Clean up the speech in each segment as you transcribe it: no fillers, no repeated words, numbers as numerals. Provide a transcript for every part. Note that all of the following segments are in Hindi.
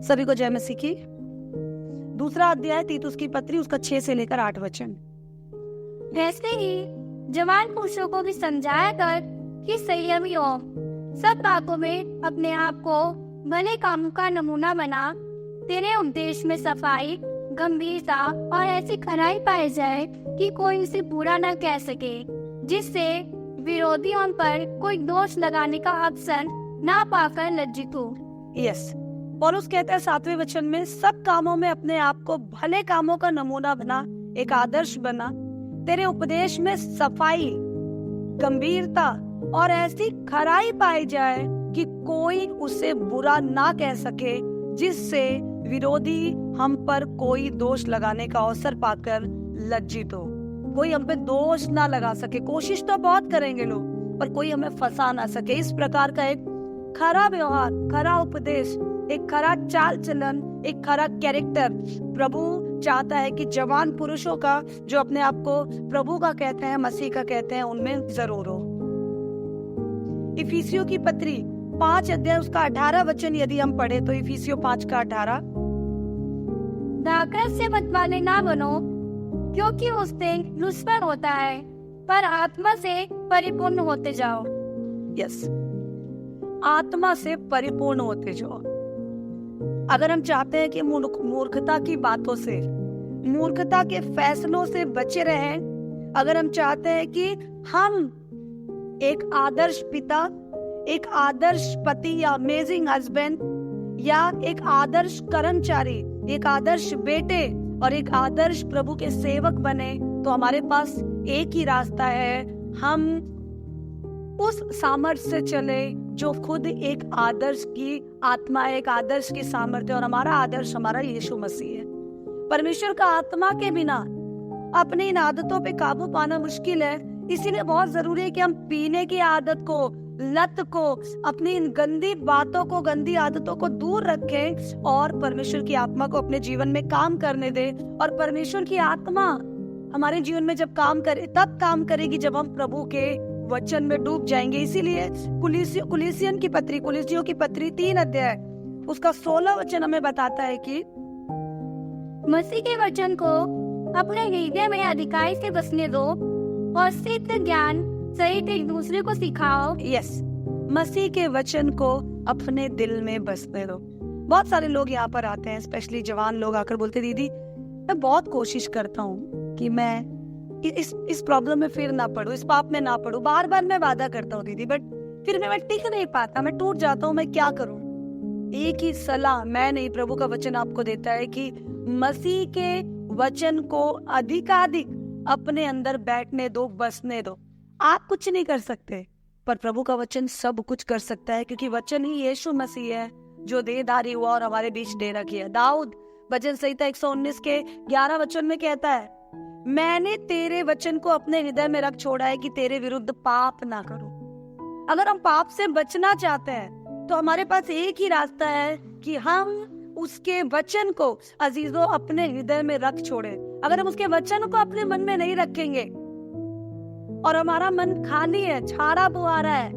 सभी को जय मसीह की। दूसरा अध्याय तीतुस की पत्री, उसका 6 से लेकर 8 वचन। वैसे ही जवान पुरुषों को भी समझाया कर कि संयमी हो, सब बातों में अपने आप को भले कामों का नमूना बना। तेरे उपदेश में सफाई, गंभीरता और ऐसी खराई पाई जाए कि कोई उसे बुरा न कह सके, जिससे विरोधियों पर कोई दोष लगाने का अवसर ना पाकर लज्जित हो। यस, पौलुस कहता है 7वें वचन में, सब कामों में अपने आप को भले कामों का नमूना बना, एक आदर्श बना। तेरे उपदेश में सफाई, गंभीरता और ऐसी खराई पाई जाए कि कोई उसे बुरा ना कह सके, जिससे विरोधी हम पर कोई दोष लगाने का अवसर पाकर लज्जित हो। कोई हम पे दोष ना लगा सके। कोशिश तो बहुत करेंगे लोग, पर कोई हमें फंसा ना सके। इस प्रकार का एक खरा व्यवहार, खरा उपदेश, एक खरा चाल चलन, एक खरा कैरेक्टर प्रभु चाहता है कि जवान पुरुषों का, जो अपने आप को प्रभु का कहते हैं, मसीह का कहते हैं, उनमें जरूर हो। इफिसियों की पत्री 5 अध्याय उसका 18 वचन यदि हम पढ़े तो इफिसियों 5 का 18, दाकस से मतवाले ना बनो, क्योंकि उससे लुस्फर होता है, पर आत्मा से परिपूर्ण होते जाओ। यस, आत्मा से परिपूर्ण होते जाओ। अगर हम चाहते हैं कि मूर्खता की बातों से, मूर्खता के फैसलों से बचे रहें, अगर हम चाहते हैं कि हम एक आदर्श पिता, एक आदर्श पति या अमेजिंग हस्बैंड, या एक आदर्श कर्मचारी, एक आदर्श बेटे और एक आदर्श प्रभु के सेवक बने, तो हमारे पास एक ही रास्ता है। हम उस सामर्थ्य से चले जो खुद एक आदर्श की आत्मा है, एक आदर्श की सामर्थ्य, और हमारा आदर्श हमारा यीशु मसीह है। परमेश्वर का आत्मा के बिना अपनी इन आदतों पे काबू पाना मुश्किल है। इसीलिए बहुत जरूरी है कि हम पीने की आदत को, लत को, अपनी इन गंदी बातों को, गंदी आदतों को दूर रखें और परमेश्वर की आत्मा को अपने जीवन में काम करने दें। और परमेश्वर की आत्मा हमारे जीवन में जब काम करे, तब काम करेगी जब हम प्रभु के वचन में डूब जाएंगे। इसीलिए कुलिसियों की पत्री 3 अध्याय उसका 16 वचन हमें बताता है कि मसीह के वचन को अपने हृदय में अधिकाई से बसने दो और सिद्ध ज्ञान सहित एक दूसरे को सिखाओ। यस, मसीह के वचन को अपने दिल में बसने दो। बहुत सारे लोग यहाँ पर आते हैं, स्पेशली जवान लोग आकर बोलते, दीदी मैं बहुत कोशिश करता हूँ कि मैं इस प्रॉब्लम में फिर ना पड़ूं, इस पाप में ना पड़ूं, बार बार मैं वादा करता हूँ दीदी, बट फिर मैं टिक नहीं पाता, मैं टूट जाता हूँ, मैं क्या करूँ? एक ही सलाह, मैं नहीं, प्रभु का वचन आपको देता है कि मसीह के वचन को अधिकाधिक अपने अंदर बैठने दो, बसने दो। आप कुछ नहीं कर सकते, पर प्रभु का वचन सब कुछ कर सकता है, क्योंकि वचन ही यीशु मसीह है जो देहधारी हुआ और हमारे बीच डेरा किया। दाऊद भजन संहिता 119 के 11 वचन में कहता है, मैंने तेरे वचन को अपने हृदय में रख छोड़ा है कि तेरे विरुद्ध पाप ना करूं। अगर हम पाप से बचना चाहते हैं तो हमारे पास एक ही रास्ता है कि हम उसके वचन को अजीजों अपने हृदय में रख छोड़े। अगर हम उसके वचन को अपने मन में नहीं रखेंगे और हमारा मन खाली है, छाड़ा बुहारा है,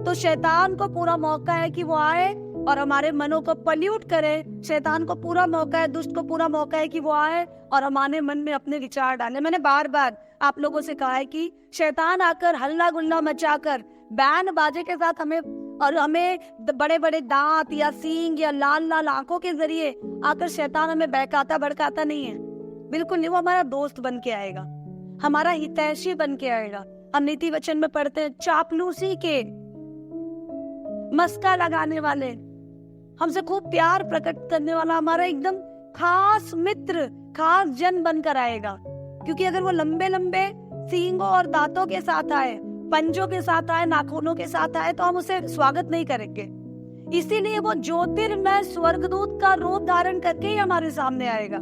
तो शैतान को पूरा मौका है कि वो आए और हमारे मनों को पल्यूट करे। शैतान को पूरा मौका है, दुष्ट को पूरा मौका है कि वो आए और हमारे मन में अपने विचार डाले। मैंने बार बार आप लोगों से कहा है कि शैतान आकर हल्ला गुल्ला मचाकर बैंड बाजे के साथ हमें बड़े बड़े दांत या सींग या लाल लाल आंखों के जरिए आकर शैतान हमें बहकाता भड़काता नहीं है, बिल्कुल नहीं। वो हमारा दोस्त बन के आएगा, हमारा हितैषी बन के आएगा। हम नीति वचन में पढ़ते हैं, चापलूसी के, मस्का लगाने वाले, हमसे खूब प्यार प्रकट करने वाला हमारा एकदम खास मित्र, खास जन बनकर आएगा। क्योंकि अगर वो लंबे लंबे सींगों और दांतों के साथ आए, पंजों के साथ आए, नाखूनों के साथ आए, तो हम उसे स्वागत नहीं करेंगे। इसीलिए वो ज्योतिर्मय स्वर्गदूत का रूप धारण करके ही हमारे सामने आएगा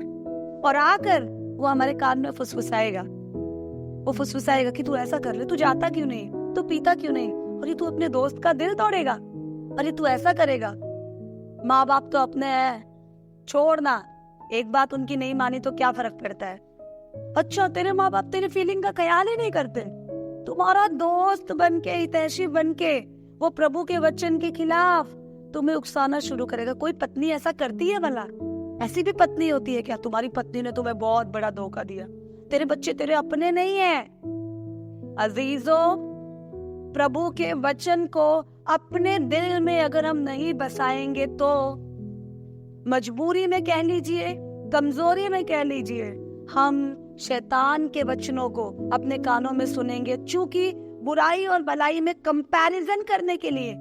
और आकर वो हमारे कान में फुसफुसाएगा। वो फुसफुसाएगा कि तू ऐसा कर ले, तू जाता क्यों नहीं, तू पीता क्यों नहीं, और ये तू अपने दोस्त का दिल तोड़ेगा, अरे तू ऐसा करेगा। माँ बाप तो अपने हैं, छोड़ना, एक बात उनकी नहीं मानी तो क्या फर्क पड़ता है। अच्छा, तेरे माँ बाप तेरे फीलिंग का ख्याल ही नहीं करते। तुम्हारा दोस्त बनके, हितैषी बनके वो प्रभु के वचन के खिलाफ तुम्हें उकसाना शुरू करेगा। कोई पत्नी ऐसा करती है भला? ऐसी भी पत्नी होती है क्या? तुम्हारी पत्नी ने तुम्हें बहुत बड़ा धोखा दिया, तेरे बच्चे तेरे अपने नहीं है। अजीजों, प्रभु के वचन को अपने दिल में अगर हम नहीं बसाएंगे तो मजबूरी में कह लीजिए, कमजोरी में कह लीजिए, हम शैतान के वचनों को अपने कानों में सुनेंगे। चूंकि बुराई और भलाई में कंपैरिजन करने के लिए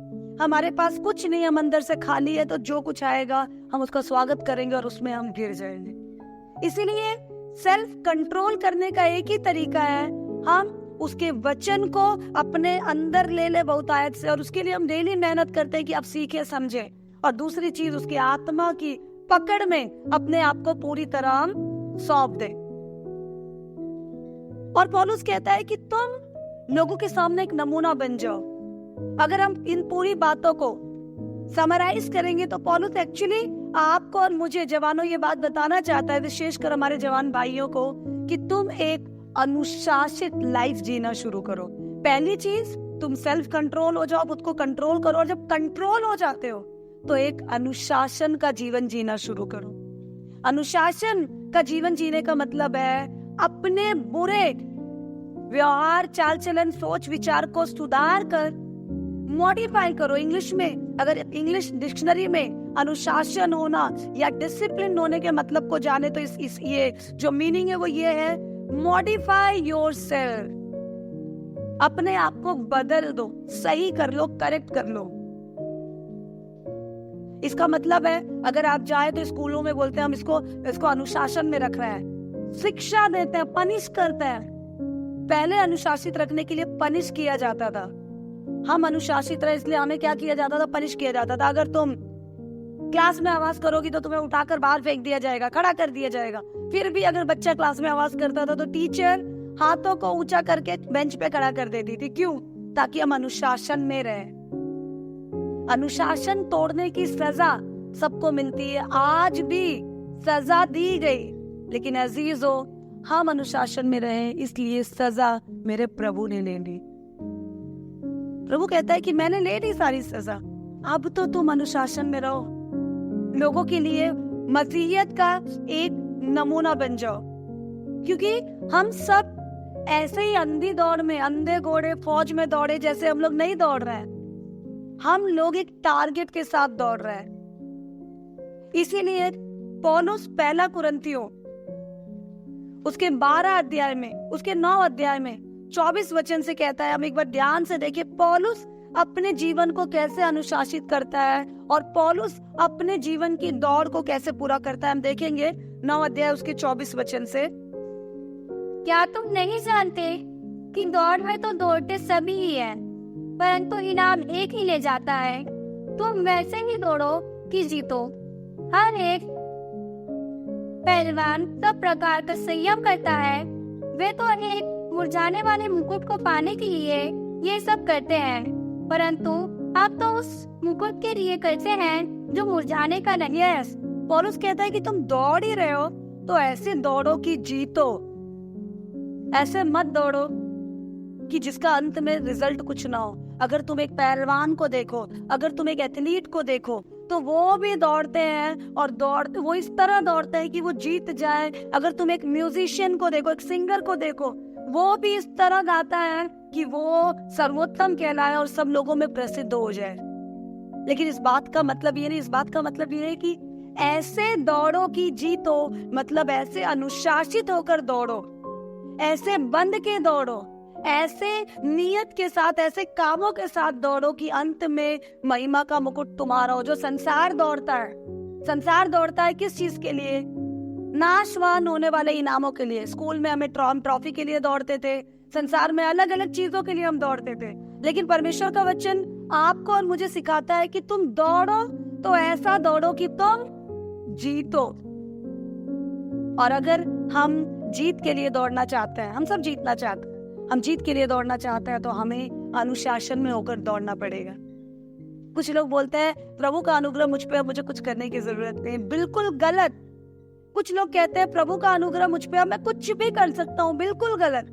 हमारे पास कुछ नहीं, हम अंदर से खाली है, तो जो कुछ आएगा हम उसका स्वागत करेंगे और उसमें हम गिर जाएंगे। इसीलिए सेल्फ कंट्रोल करने का एक ही तरीका है, हम उसके वचन को अपने अंदर ले ले बहुतायत से, और उसके लिए हम डेली मेहनत करते हैं कि आप सीखे समझे। और दूसरी चीज, उसकी आत्मा की पकड़ में अपने आप को पूरी तरह हम सौंप दें। और पौलुस कहता है कि तुम लोगों के सामने एक नमूना बन जाओ। अगर हम इन पूरी बातों को समराइज करेंगे तो पौलुस एक्चुअली आपको और मुझे जवानों ये बात बताना चाहता है, विशेषकर हमारे जवान भाइयों को, कि तुम एक अनुशासित लाइफ जीना शुरू करो। पहली चीज, तुम सेल्फ कंट्रोल हो जाओ, खुद को कंट्रोल करो, और जब कंट्रोल हो जाते हो तो एक अनुशासन का जीवन जीना शुरू करो। अनुशासन का जीवन जीने का मतलब है अपने बुरे व्यवहार, चाल चलन, सोच विचार को सुधार कर मॉडिफाई करो। इंग्लिश में, अगर इंग्लिश डिक्शनरी में अनुशासन होना या डिसिप्लिन होने के मतलब को जाने तो इस ये जो मीनिंग है वो ये है, मॉडिफाई योरसेल्फ। अपने आप को बदल दो, सही कर लो, करेक्ट कर लो। इसका मतलब है, अगर आप जाए तो स्कूलों में बोलते हैं हम इसको अनुशासन में रख रहे हैं, शिक्षा देते हैं, पनिश करते हैं। पहले अनुशासित रखने के लिए पनिश किया जाता था। हम अनुशासित रहे इसलिए हमें क्या किया जाता था? पनिश किया जाता था। अगर तुम क्लास में आवाज करोगी तो तुम्हें उठाकर बाहर फेंक दिया जाएगा, खड़ा कर दिया जाएगा। फिर भी अगर बच्चा क्लास में आवाज करता था तो टीचर हाथों को ऊंचा करके बेंच पे खड़ा कर देती थी। क्यों? ताकि हम अनुशासन में रहे। अनुशासन तोड़ने की सजा सबको मिलती है, आज भी सजा दी गई, लेकिन अजीजों, हम अनुशासन में रहे इसलिए सजा मेरे प्रभु ने ले ली। प्रभु कहता है कि मैंने ले ली सारी सजा, अब तो तुम अनुशासन में रहो, लोगों के लिए मसीहियत का एक नमूना बन जाओ। क्योंकि हम सब ऐसे ही अंधी दौड़ में, अंधे घोड़े फौज में दौड़े जैसे हम लोग नहीं दौड़ रहे हैं। हम लोग एक टारगेट के साथ दौड़ रहे हैं। इसीलिए पौलुस पहला कुरिन्थियों उसके 12 अध्याय में, उसके 9 अध्याय में 24 वचन से कहता है, हम एक बार ध्यान से देखिए पौलुस अपने जीवन को कैसे अनुशासित करता है और पौलुस अपने जीवन की दौड़ को कैसे पूरा करता है। हम देखेंगे 9 अध्याय उसके 24 वचन से। क्या तुम नहीं जानते कि दौड़ में तो दौड़ते सभी ही हैं, परंतु इनाम एक ही ले जाता है। तुम वैसे ही दौड़ो कि जीतो। हर एक पहलवान सब प्रकार का संयम करता है। वे तो एक मुरझाने वाले मुकुट को पाने के लिए ये सब करते हैं, परंतु आप तो उस मुकुट के लिए करते हैं जो मुरझाने का नहीं है। पौलुस कहता है कि तुम दौड़ ही रहे हो तो ऐसे दौड़ो कि जीतो। ऐसे मत दौड़ो कि जिसका अंत में रिजल्ट कुछ ना हो। अगर तुम एक पहलवान को देखो, अगर तुम एक एथलीट को देखो, तो वो भी दौड़ते हैं और वो इस तरह दौड़ते हैं कि वो जीत जाए। अगर तुम एक म्यूजिशियन को देखो, एक सिंगर को देखो, वो भी इस तरह गाता है कि वो सर्वोत्तम कहलाए और सब लोगों में प्रसिद्ध हो जाए। लेकिन इस बात का मतलब ये नहीं, इस बात का मतलब ये है कि ऐसे दौड़ो कि जीतो, मतलब ऐसे अनुशासित होकर दौड़ो, ऐसे बंद के दौड़ो, ऐसे नियत के साथ, ऐसे कामों के साथ दौड़ो कि अंत में महिमा का मुकुट तुम्हारा हो। जो संसार दौड़ता है, संसार दौड़ता है किस चीज के लिए? नाशवान होने वाले इनामों के लिए। स्कूल में हमें ट्रॉफी के लिए दौड़ते थे, संसार में अलग अलग चीजों के लिए हम दौड़ते थे। लेकिन परमेश्वर का वचन आपको और मुझे सिखाता है कि तुम दौड़ो तो ऐसा दौड़ो कि तुम जीतो। और अगर हम जीत के लिए दौड़ना चाहते हैं, हम सब जीतना चाहते हैं, हम जीत के लिए दौड़ना चाहते हैं तो हमें अनुशासन में होकर दौड़ना पड़ेगा। कुछ लोग बोलते हैं प्रभु का अनुग्रह मुझ पे, मुझे कुछ करने की जरूरत नहीं। बिल्कुल गलत। कुछ लोग कहते हैं प्रभु का अनुग्रह मुझ पे, मैं कुछ भी कर सकता हूँ। बिल्कुल गलत।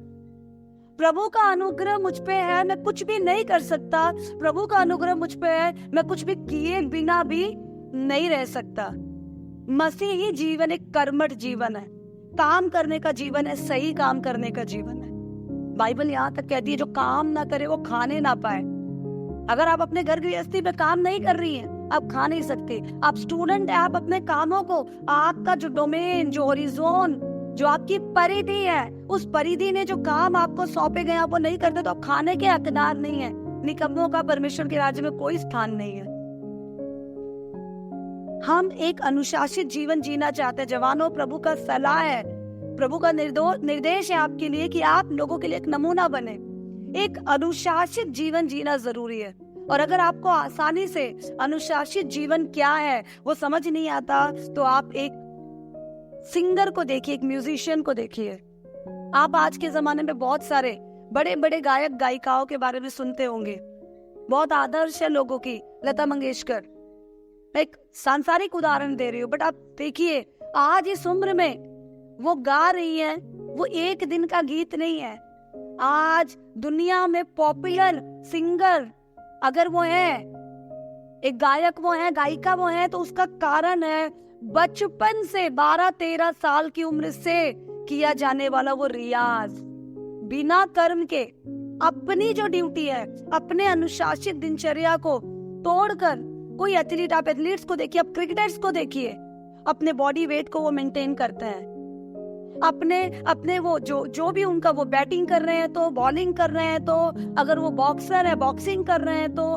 प्रभु का अनुग्रह मुझ पे है, मैं कुछ भी नहीं कर सकता। प्रभु का अनुग्रह मुझ पे है, मैं कुछ भी किए बिना भी नहीं रह सकता। मसीही जीवन एक कर्मठ जीवन है, काम करने का जीवन है, सही काम करने का जीवन है। बाइबल यहाँ तक कहती है जो काम ना करे वो खाने ना पाए। अगर आप अपने घर गृहस्थी में काम नहीं कर रही हैं, आप खा नहीं सकते। आप स्टूडेंट है, आप अपने कामों को, आपका जो डोमेन, जो हॉरिजॉन, जो आपकी परिधि है, उस परिधि ने जो काम आपको सौंपे गए आप वो नहीं करते तो आप खाने के हकदार नहीं है। निकम्मों का परमेश्वर के राज्य में कोई स्थान नहीं है। हम एक अनुशासित जीवन जीना चाहते हैं। जवानों, प्रभु का सलाह है, प्रभु का निर्देश है आपके लिए कि आप लोगों के लिए एक नमूना बने। एक अनुशासित जीवन जीना जरूरी है। और अगर आपको आसानी से अनुशासित जीवन क्या है वो समझ नहीं आता तो आप एक सिंगर को देखिए, एक म्यूजिशियन को देखिए। आप आज के जमाने में बहुत सारे बड़े बड़े गायक गायिकाओं के बारे में सुनते होंगे, बहुत आदर्श है लोगों की, लता मंगेशकर। मैं एक सांसारिक उदाहरण दे रही हूँ, बट आप देखिए आज इस उम्र में वो गा रही है, वो एक दिन का गीत नहीं है। आज दुनिया में पॉपुलर सिंगर अगर वो है, एक गायक वो है, गायिका वो है, तो उसका कारण है बचपन से 12-13 साल की उम्र से किया जाने वाला वो रियाज। बिना कर्म के अपनी जो ड्यूटी है, अपने अनुशासित दिनचर्या को तोड़कर, कोई एथलीट, आप एथलीट्स को देखिए, आप क्रिकेटर्स को देखिए, अपने बॉडी वेट को वो मेंटेन करते हैं। अपने वो जो भी उनका, वो बैटिंग कर रहे हैं तो, बॉलिंग कर रहे हैं तो, अगर वो बॉक्सर है बॉक्सिंग कर रहे हैं तो,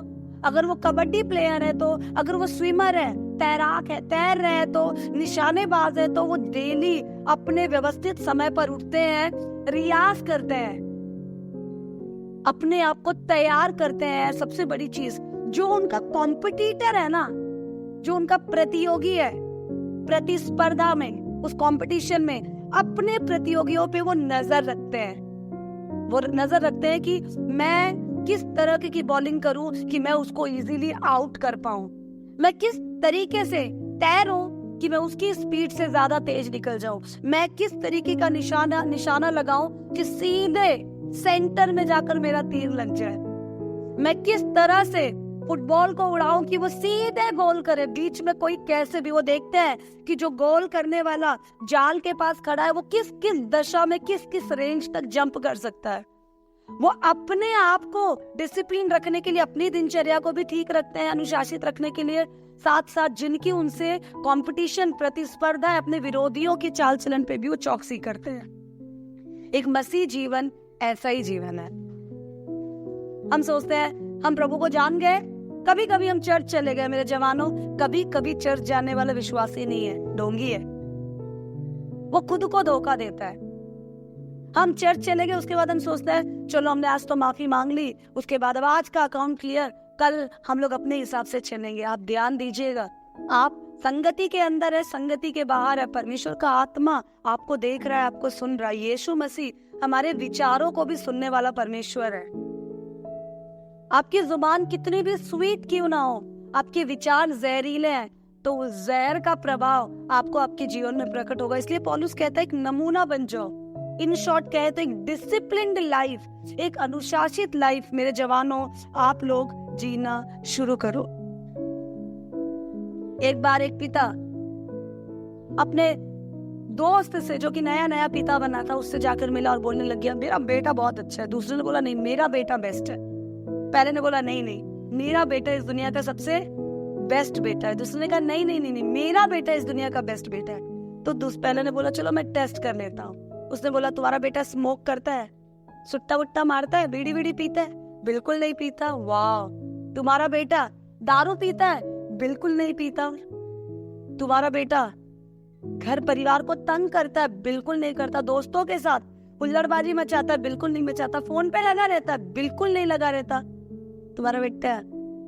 अगर वो कबड्डी प्लेयर है तो, अगर वो स्विमर है, तैराक है, तैर रहे हैं तो, निशानेबाज है तो, वो डेली अपने व्यवस्थित समय पर उठते हैं, रियाज करते हैं, अपने आप को तैयार करते हैं। सबसे बड़ी चीज, जो उनका कॉम्पिटिटर है ना, जो उनका प्रतियोगी है, प्रतिस्पर्धा में, उस कंपटीशन में अपने प्रतियोगियों पे वो नजर रखते हैं। वो नजर रखते हैं कि मैं किस तरह की बॉलिंग करूं कि मैं उसको इजीली आउट कर पाऊं, मैं किस तरीके से तैरूं कि मैं उसकी स्पीड से ज्यादा तेज निकल जाऊं, मैं किस तरीके का निशाना लगाऊं कि सीधे सेंटर में जाकर मेरा तीर लग जाए, मैं किस तरह से फुटबॉल को उड़ाऊं कि वो सीधे गोल करे, बीच में कोई कैसे भी। वो देखते हैं कि जो गोल करने वाला जाल के पास खड़ा है वो किस किस दशा में, किस किस रेंज तक जंप कर सकता है। वो अपने आप को डिसिप्लिन रखने के लिए, अपनी दिनचर्या को भी ठीक रखते हैं, अनुशासित रखने के लिए, साथ साथ जिनकी उनसे कंपटीशन, प्रतिस्पर्धा है, अपने विरोधियों के चाल चलन पे भी वो चौकसी करते हैं। एक मसीह जीवन ऐसा ही जीवन है। हम सोचते हैं हम प्रभु को जान गए, कभी कभी हम चर्च चले गए। मेरे जवानों, कभी कभी चर्च जाने वाला विश्वासी नहीं है, ढोंगी है, वो खुद को धोखा देता है। हम चर्च चले गए, उसके बाद हम सोचते हैं चलो हमने आज तो माफी मांग ली, उसके बाद अब आज का अकाउंट क्लियर, कल हम लोग अपने हिसाब से चलेंगे। आप ध्यान दीजिएगा, आप संगति के अंदर है, संगति के बाहर है। परमेश्वर का आत्मा आपको देख रहा है, आपको सुन रहा है। यीशु मसीह हमारे विचारों को भी सुनने वाला परमेश्वर है। आपकी जुबान कितनी भी स्वीट क्यों ना हो, आपके विचार जहरीले हैं तो उस जहर का प्रभाव आपको आपके जीवन में प्रकट होगा। इसलिए पौलुस कहता है एक नमूना बन जाओ। इन शॉर्ट कहे तो एक डिसिप्लिन्ड लाइफ, एक अनुशासित लाइफ मेरे जवानों आप लोग जीना शुरू करो। एक बार एक पिता अपने दोस्त से, जो कि नया नया पिता बना था, उससे जाकर मिला और बोलने लग गया मेरा बेटा बहुत अच्छा है। दूसरे ने बोला नहीं मेरा बेटा बेस्ट है। पहले ने बोला नहीं मेरा बेटा इस दुनिया का सबसे बेस्ट बेटा है। दूसरे ने कहा नहीं मेरा बेटा इस दुनिया का बेस्ट बेटा है। तो पहले ने बोला चलो मैं टेस्ट कर लेता हूँ। उसने बोला तुम्हारा बेटा स्मोक करता है, सुट्टा वुट्टा मारता है, बीड़ी बीड़ी पीता है? बिल्कुल नहीं पीता। वाह। तुम्हारा बेटा दारू पीता है? बिल्कुल नहीं पीता। तुम्हारा बेटा घर परिवार को तंग करता है? बिल्कुल नहीं करता। दोस्तों के साथ हुल्लड़बाजी मचाता है? बिल्कुल नहीं मचाता। फोन पे लगा रहता है? बिल्कुल नहीं लगा रहता। तुम्हारा बेटा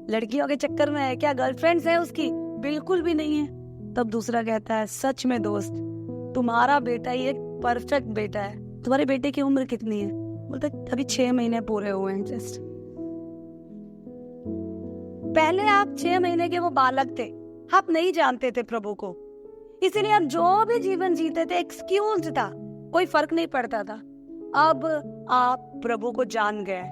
लड़कियों के चक्कर में है क्या? गर्लफ्रेंड्स है उसकी? बिल्कुल भी नहीं है। तब दूसरा कहता है सच में दोस्त तुम्हारा बेटा ये परफेक्ट बेटा है। तुम्हारे बेटे की उम्र कितनी है? बोलते अभी 6 महीने पूरे हुए हैं जस्ट। पहले आप 6 महीने के वो बालक थे, आप नहीं जानते थे प्रभु को, इसीलिए आप जो भी जीवन जीते थे एक्सक्यूज था, कोई फर्क नहीं पड़ता था। अब आप प्रभु को जान गए।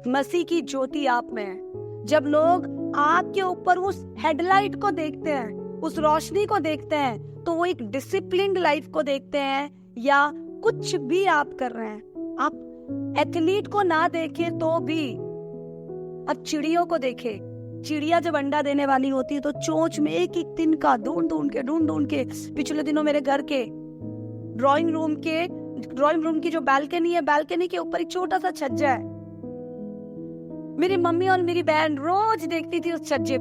मसीह की ज्योति आप में है। जब लोग आपके ऊपर उस हेडलाइट को देखते हैं, उस रोशनी को देखते हैं, तो वो एक डिसिप्लिन्ड लाइफ को देखते हैं, या कुछ भी आप कर रहे हैं। आप एथलीट को ना देखे तो भी अब चिड़ियों को देखे। चिड़िया जब अंडा देने वाली होती है तो चोंच में एक एक तिनका ढूंढ ढूंढ के पिछले दिनों मेरे घर के ड्राइंग रूम की जो बालकनी है, बालकनी के ऊपर एक छोटा सा छज्जा है। मेरी मम्मी और मेरी बहन रोज देखती थी उस छज्जे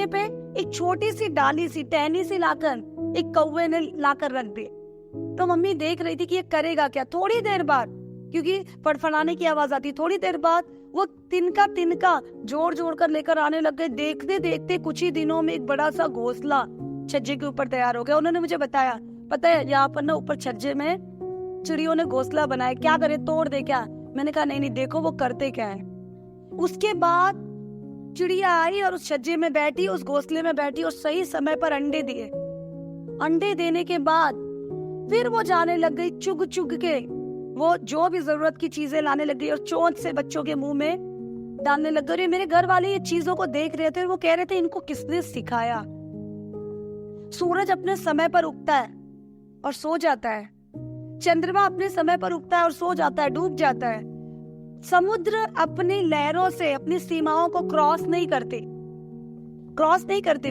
पे एक छोटी सी डाली सी टहनी सी लाकर एक कौवे ने लाकर रख दी। तो मम्मी देख रही थी कि ये करेगा क्या। थोड़ी देर बाद, क्योंकि फड़फड़ाने की आवाज आती, थोड़ी देर बाद वो तिनका जोड़ कर लेकर आने लग गए। देखते देखते कुछ ही दिनों में एक बड़ा सा घोंसला छज्जे के ऊपर तैयार हो गया। उन्होंने मुझे बताया, पता है यहाँ पर ना ऊपर छज्जे में चिड़ियों ने घोंसला बनाया, क्या करे, तोड़ दे क्या? मैंने कहा नहीं, देखो वो करते क्या है। उसके बाद चिड़िया आई और उस छज्जे में बैठी, उस घोंसले में बैठी और सही समय पर अंडे दिए। अंडे देने के बाद फिर वो जाने लग गई चुग के, वो जो भी जरूरत की चीजें लाने लग गई और चोंच से बच्चों के मुंह में डालने लग गई। मेरे घर वाले ये चीजों को देख रहे थे और वो कह रहे थे इनको किसने सिखाया। सूरज अपने समय पर उगता है और सो जाता है, चंद्रमा अपने समय पर उगता है और सो जाता है, डूब जाता है। समुद्र अपनी लहरों से अपनी सीमाओं को क्रॉस नहीं करते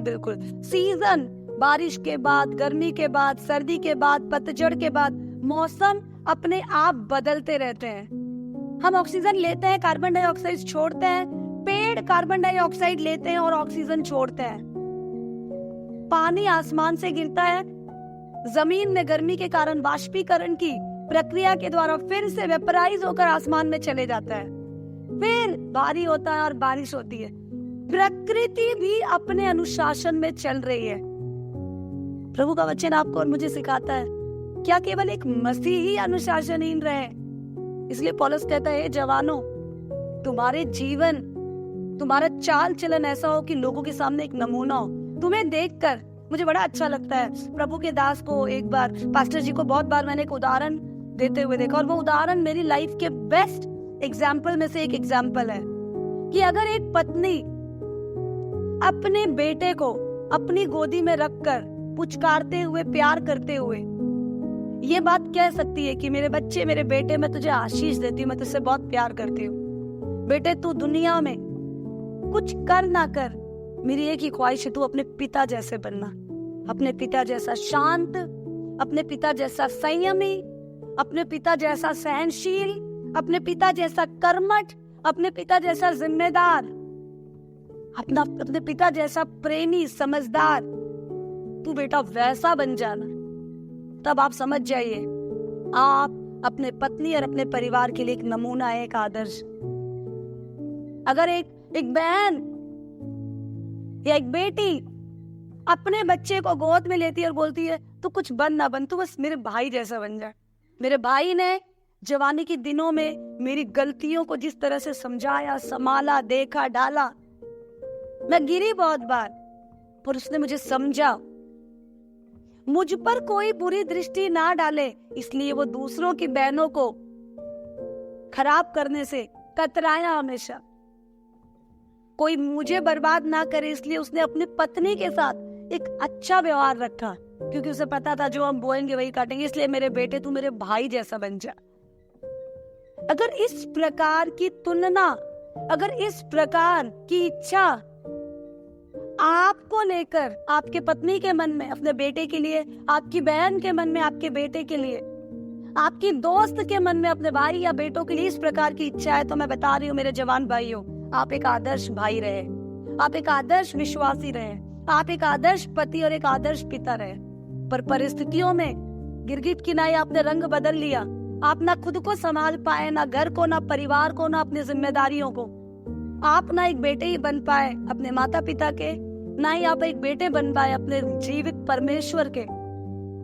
बिल्कुल। सीजन, बारिश के बाद, गर्मी के बाद, सर्दी के बाद, पतझड़ के बाद, मौसम अपने आप बदलते रहते हैं। हम ऑक्सीजन लेते हैं, कार्बन डाइऑक्साइड छोड़ते हैं। पेड़ कार्बन डाइऑक्साइड लेते हैं और ऑक्सीजन छोड़ते हैं। पानी आसमान से गिरता है, जमीन में गर्मी के कारण वाष्पीकरण की प्रक्रिया के द्वारा फिर से वेपराइज होकर आसमान में चले जाता है। फिर भारी होता है और बारिश होती है। प्रकृति भी अपने अनुशासन में चल रही है। प्रभु का वचन आपको और मुझे सिखाता है, क्या केवल एक मसीह ही अनुशासनहीन रहे? इसलिए पौलुस कहता है, जवानों, तुम्हारे जीवन, तुम्हारा चाल चलन ऐसा हो कि लोगों के सामने एक नमूना हो। तुम्हें देखकर मुझे बड़ा अच्छा लगता है। प्रभु के दास को एक बार, पास्टर जी को बहुत बार मैंने एक उदाहरण देते हुए देखा, और वो उदाहरण मेरी लाइफ के बेस्ट एग्जाम्पल में से एक एग्जाम्पल है कि अगर एक पत्नी अपने बेटे को अपनी गोदी में रखकर पुचकारते हुए, प्यार करते हुए ये बात कह सकती है कि मेरे बच्चे, मेरे बेटे, मैं तुझे आशीष देती हूँ, मैं तुझसे बहुत प्यार करती हूँ। बेटे, तू दुनिया में कुछ कर ना कर, मेरी एक ही ख्वाहिश है, तू अपने पिता जैसे बनना, अपने पिता जैसा शांत, अपने पिता जैसा संयमी, अपने पिता जैसा सहनशील, अपने पिता जैसा कर्मठ, अपने पिता जैसा जिम्मेदार, अपने पिता जैसा प्रेमी, समझदार। तू बेटा वैसा बन जाना, तब आप समझ जाइए आप अपने पत्नी और अपने परिवार के लिए एक नमूना है, एक आदर्श। अगर एक बहन या एक बेटी अपने बच्चे को गोद में लेती है और बोलती है तू कुछ बन ना बन, तू बस मेरे भाई जैसा बन जा। मेरे भाई ने जवानी के दिनों में मेरी गलतियों को जिस तरह से समझाया, संभाला, देखा, डाला, मैं गिरी बहुत बार, पर उसने मुझे समझा। मुझ पर कोई बुरी दृष्टि ना डाले, इसलिए वो दूसरों की बहनों को खराब करने से कतराया हमेशा। कोई मुझे बर्बाद ना करे, इसलिए उसने अपनी पत्नी के साथ एक अच्छा व्यवहार रखा, क्योंकि उसे पता था जो हम बोएंगे वही काटेंगे। इसलिए मेरे बेटे, तू मेरे भाई जैसा बन जा। अगर इस प्रकार की तुलना, अगर इस प्रकार की इच्छा आपको लेकर, आपके पत्नी के मन में अपने बेटे के लिए, आपकी बहन के मन में आपके बेटे के लिए, आपकी दोस्त के मन में अपने भाई या बेटों के लिए इस प्रकार की इच्छा है, तो मैं बता रही हूँ मेरे जवान भाइयों, आप एक आदर्श भाई रहे, आप एक आदर्श विश्वासी रहे, आप एक आदर्श पति और एक आदर्श पिता रहे। पर परिस्थितियों में गिरगिट किनारे आपने रंग बदल लिया। आप ना खुद को संभाल पाए, ना घर को, ना परिवार को, ना अपनी जिम्मेदारियों को। आप ना एक बेटे ही बन पाए अपने माता पिता के, ना ही आप एक बेटे बन पाए अपने जीवित परमेश्वर के।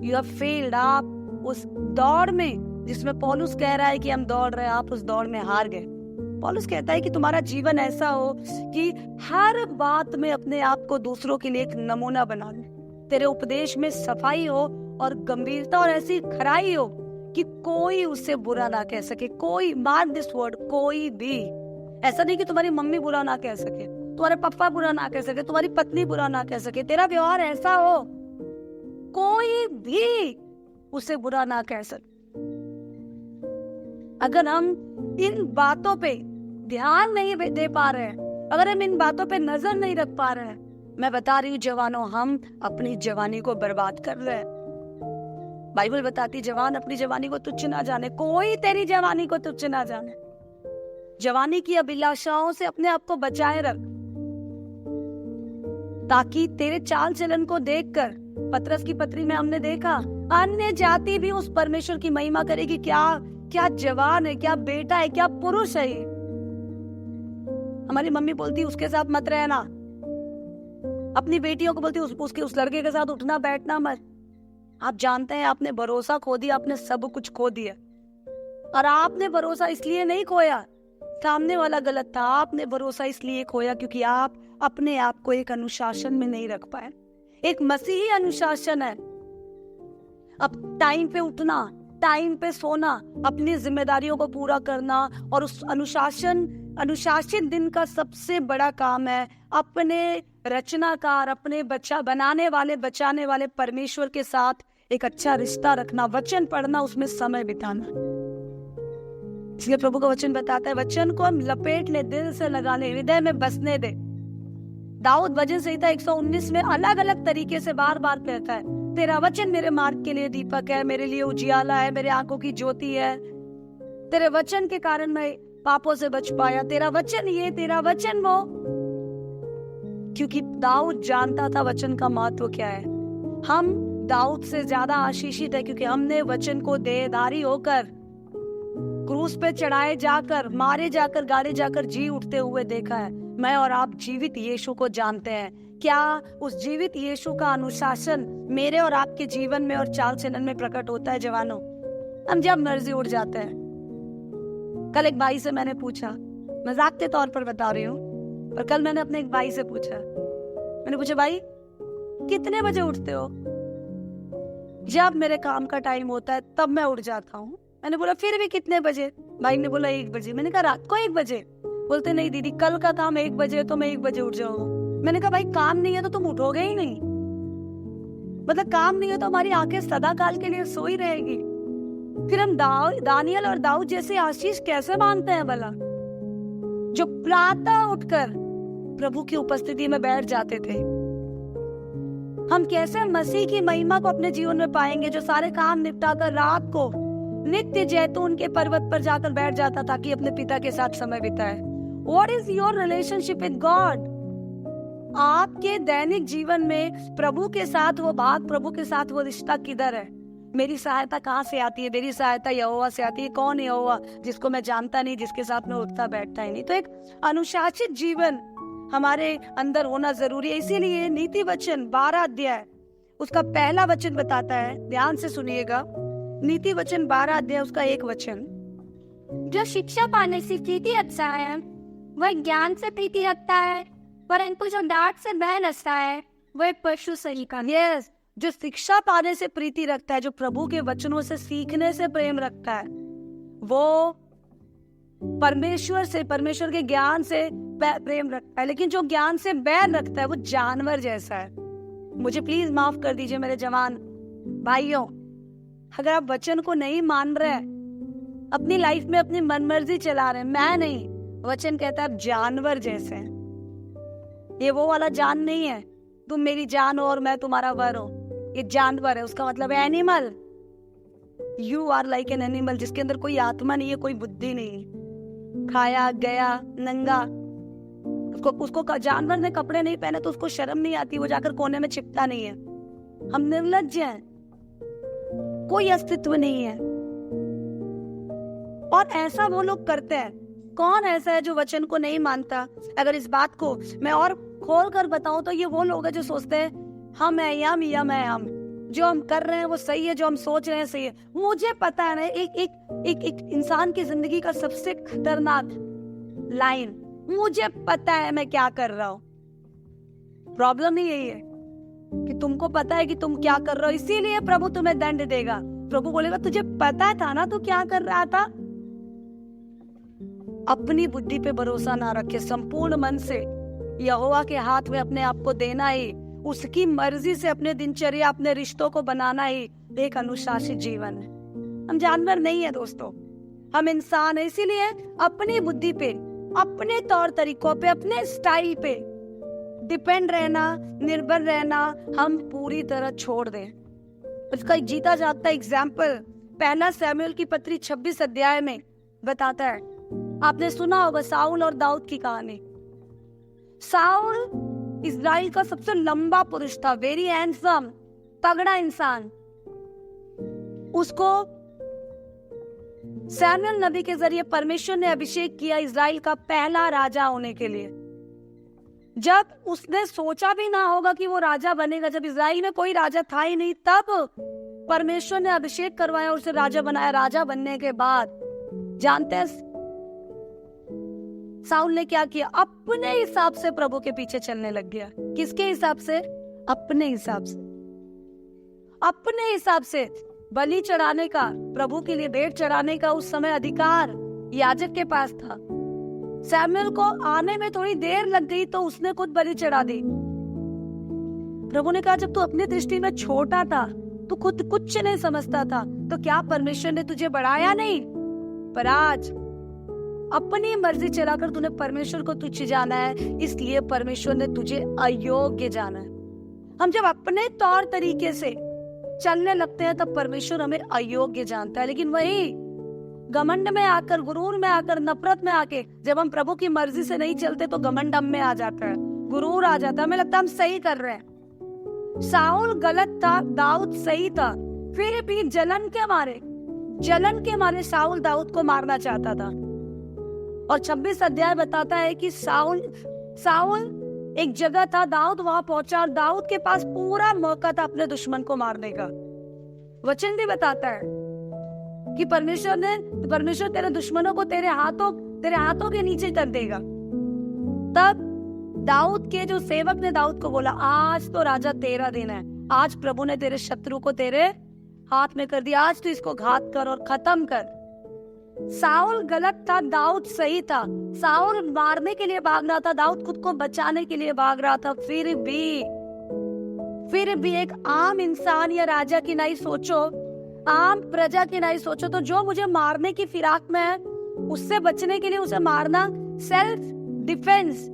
You have failed. आप उस दौड़ में जिसमें पौलुस कह रहा है कि हम दौड़ रहे हैं, आप उस दौड़ में हार गए। पौलुस कहता है कि तुम्हारा जीवन ऐसा हो कि हर बात में अपने आप को दूसरों के लिए एक नमूना बना ले। तेरे उपदेश में सफाई हो और गंभीरता और ऐसी खराई हो कि कोई उससे बुरा ना कह सके। कोई, मार्क दिस वर्ड, कोई भी। ऐसा नहीं कि तुम्हारी मम्मी बुरा ना कह सके, तुम्हारे पापा बुरा ना कह सके, तुम्हारी पत्नी बुरा ना कह सके, तेरा व्यवहार ऐसा हो, कोई भी उसे बुरा ना कह सके। अगर हम इन बातों पे ध्यान नहीं दे पा रहे हैं, अगर हम इन बातों पे नजर नहीं रख पा रहे हैं, मैं बता रही हूँ जवानों, हम अपनी जवानी को बर्बाद कर रहे हैं। बाइबल बताती, जवान अपनी जवानी को तुच्छ ना जाने, कोई तेरी जवानी को तुच्छ ना जाने। जवानी की अभिलाषाओं से अपने आप को बचाए रख, ताकि तेरे चाल चलन को देखकर, पतरस की पत्री में हमने देखा, अन्य जाति भी उस परमेश्वर की महिमा करेगी। क्या जवान है, क्या बेटा है, क्या पुरुष है ये। हमारी मम्मी बोलती उसके साथ मत रहना, अपनी बेटियों को बोलती उस लड़के के साथ उठना बैठना मत। आप जानते हैं आपने भरोसा खो दिया, आपने सब कुछ खो दिया। और आपने भरोसा इसलिए नहीं खोया, सामने वाला गलत था, आपने भरोसा इसलिए खोया क्योंकि आप अपने आप को एक अनुशासन में नहीं रख पाए। एक मसीही अनुशासन है, अब टाइम पे उठना, टाइम पे सोना, अपनी जिम्मेदारियों को पूरा करना। और उस अनुशासित दिन का सबसे बड़ा काम है अपने रचनाकार, अपने बनाने वाले, बचाने वाले परमेश्वर के साथ एक अच्छा रिश्ता रखना, वचन पढ़ना, उसमें समय बिताना। इसलिए प्रभु का वचन बताता है, वचन को हम लपेट ले, दिल से लगा ले, हृदय में बसने दे। दाऊद भजन संहिता 119 में अलग अलग तरीके से बार बार कहता है, तेरा वचन मेरे मार्ग के लिए दीपक है, मेरे लिए उजियाला है, मेरे आंखों की ज्योति है। तेरे वचन के कारण मैं पापों से बच पाया, तेरा वचन ये, तेरा वचन वो। क्योंकि दाऊद जानता था वचन का महत्व क्या है। हम दाऊद से ज्यादा आशीषित है क्योंकि हमने वचन को देहधारी होकर, क्रूस पे चढ़ाए जाकर, मारे जाकर, गाड़े जाकर जी उठते हुए देखा है। मैं और आप जीवित यीशु को जानते हैं। क्या उस जीवित यीशु का अनुशासन मेरे और आपके जीवन में और चाल चलन में प्रकट होता है जवानों? हम जब मर्जी उठ जाते हैं। कल एक भाई से मैंने पूछा, मजाक के तौर पर बता रही हूँ, पर कल मैंने अपने एक भाई से पूछा, मैंने पूछा भाई कितने बजे उठते हो? जब मेरे काम का टाइम होता है तब मैं उठ जाता हूँ। मैंने बोला फिर भी कितने बजे? भाई ने बोला 1 बजे। मैंने कहा रात को 1 बजे? बोलते नहीं दीदी, कल का काम 1 बजे तो मैं 1 बजे उठ जाऊंगा। मैंने कहा भाई काम नहीं है तो तुम उठोगे ही नहीं, मतलब काम नहीं है तो हमारी आंखें सदा काल के लिए सोई रहेगी। फिर हम दानियल और दाऊद जैसे आशीष कैसे मानते हैं भला, जो प्रातः उठकर प्रभु की उपस्थिति में बैठ जाते थे? हम कैसे मसीह की महिमा को अपने जीवन में पाएंगे, जो सारे काम निपटाकर रात को नित्य जैतून के पर्वत पर जाकर बैठ जाता ताकि अपने पिता के साथ समय बिताए? What is your relationship with God? आपके दैनिक जीवन में प्रभु के साथ वो भाग, प्रभु के साथ वो रिश्ता किधर है? मेरी सहायता कहाँ से आती है? मेरी सहायता यहोवा से आती है। कौन है यहोवा? जिसको मैं जानता नहीं, जिसके साथ मैं उठता बैठता ही नहीं। तो एक अनुशासित जीवन हमारे अंदर होना जरूरी है। इसीलिए नीति वचन 12 अध्याय उसका पहला वचन बताता है, ध्यान से सुनिएगा। नीति वचन 12 अध्याय उसका 1 वचन, जो शिक्षा पाने से प्रीति रखता है वह ज्ञान से प्रीति रखता है, परंतु जो डांट से बह नसता है वह पशु सही का। यस, जो शिक्षा पाने से प्रीति रखता है, जो प्रभु के वचनों से सीखने से प्रेम रखता है, वो परमेश्वर से, परमेश्वर के ज्ञान से प्रेम रखता है। लेकिन जो ज्ञान से बैर रखता है वो जानवर जैसा है। मुझे प्लीज माफ कर दीजिए मेरे जवान भाइयों, अगर आप वचन को नहीं मान रहे, अपनी लाइफ में अपनी मनमर्जी चला रहे, मैं नहीं, वचन कहता है आप जानवर जैसे हैं। ये वो वाला जान नहीं है, तुम मेरी जान हो और मैं तुम्हारा वर हूं। ये जानवर है, उसका मतलब है animal. You are like an animal, जिसके अंदर कोई आत्मा नहीं है, कोई बुद्धि नहीं। खाया गया नंगा, उसको जानवर ने कपड़े नहीं पहने तो उसको शर्म नहीं आती, वो जाकर कोने में छिपता नहीं है। हम निर्लज्ज हैं, कोई अस्तित्व नहीं है। और ऐसा वो लोग करते हैं। कौन ऐसा है जो वचन को नहीं मानता? अगर इस बात को मैं और खोल कर बताऊं तो ये वो लोग हैं जो सोचते हैं हम है यम, यम है हम, जो हम कर रहे हैं वो सही है, जो हम सोच रहे हैं सही है। मुझे पता है ना, एक इंसान की जिंदगी का सबसे खतरनाक लाइन, मुझे पता है मैं क्या कर रहा हूं। प्रॉब्लम ही यही है कि तुमको पता है कि तुम क्या कर रहे हो, इसीलिए प्रभु तुम्हें दंड देगा। प्रभु बोलेगा तुझे पता था ना तू क्या कर रहा था। अपनी बुद्धि पे भरोसा ना रखे, संपूर्ण मन से यहोवा के हाथ में अपने आप को देना ही, उसकी मर्जी से अपने दिनचर्या अपने रिश्तों को बनाना ही एक अनुशासित जीवन है। हम जानवर नहीं है दोस्तों, हम इंसान है। इसीलिए अपनी बुद्धि पे, अपने तौर तरीकों पे, अपने स्टाइल पे डिपेंड रहना, निर्भर रहना हम पूरी तरह छोड़ दें। उसका एक जीता जागता एग्जाम्पल पहला शमूएल की पत्री 26 अध्याय में बताता है। आपने सुना होगा साउल और दाऊद की कहानी। साउल इजराइल का सबसे लंबा पुरुष था, वेरी हैंडसम, तगड़ा इंसान। उसको शमूएल नबी के जरिए परमेश्वर ने अभिषेक किया इजराइल का पहला राजा होने के लिए। जब उसने सोचा भी ना होगा कि वो राजा बनेगा, जब इजराइल में कोई राजा था ही नहीं, तब परमेश्वर ने अभिषेक करवाया, उसे राजा बनाया। राजा बनने के बाद जानते हैं साउल ने क्या किया? अपने हिसाब से प्रभु के पीछे चलने लग गया। किसके हिसाब से? अपने हिसाब से। अपने हिसाब से बलि चढ़ाने का, प्रभु के लिए भेंट चढ़ाने का उस समय अधिकार याजक के पास था। शमूएल को आने में थोड़ी देर लग गई तो उसने खुद बलि चढ़ा दी। प्रभु ने कहा जब तू अपनी दृष्टि में छोटा था, तू खुद कुछ नहीं समझता था, तो क्या परमेश्वर ने तुझे बढ़ाया नहीं? पर आज अपनी मर्जी चलाकर तूने परमेश्वर को तुच्छ जाना है, इसलिए परमेश्वर ने तुझे अयोग्य जाना है। हम जब अपने तौर तरीके से चलने लगते हैं तब परमेश्वर हमें अयोग्य जानता है। लेकिन वही घमंड में आकर, गुरूर में आकर, नफरत में आके जब हम प्रभु की मर्जी से नहीं चलते तो घमंड हम में आ जाता है, गुरूर आ जाता है, हमें लगता है हम सही कर रहे हैं। साउल गलत था, दाऊद सही था, फिर भी जलन के मारे साउल दाऊद को मारना चाहता था। और 26 अध्याय बताता है कि साउल एक जगह था, दाऊद वहां पहुंचा और दाऊद के पास पूरा मौका था अपने दुश्मन को मारने का। वचन भी बताता है कि परमेश्वर तेरे दुश्मनों को तेरे हाथों के नीचे कर देगा। तब दाऊद के जो सेवक ने दाऊद को बोला, आज तो राजा तेरा दिन है, आज प्रभु ने तेरे शत्रु को तेरे हाथ में कर दिया, आज तो इसको घात कर और खत्म कर। साउल गलत था, दाऊद सही था। साउल मारने के लिए भाग रहा था, दाऊद खुद को बचाने के लिए भाग रहा था। फिर भी एक आम इंसान या राजा की नहीं सोचो, आम प्रजा की नहीं सोचो, तो जो मुझे मारने की फिराक में है उससे बचने के लिए उसे मारना सेल्फ डिफेंस,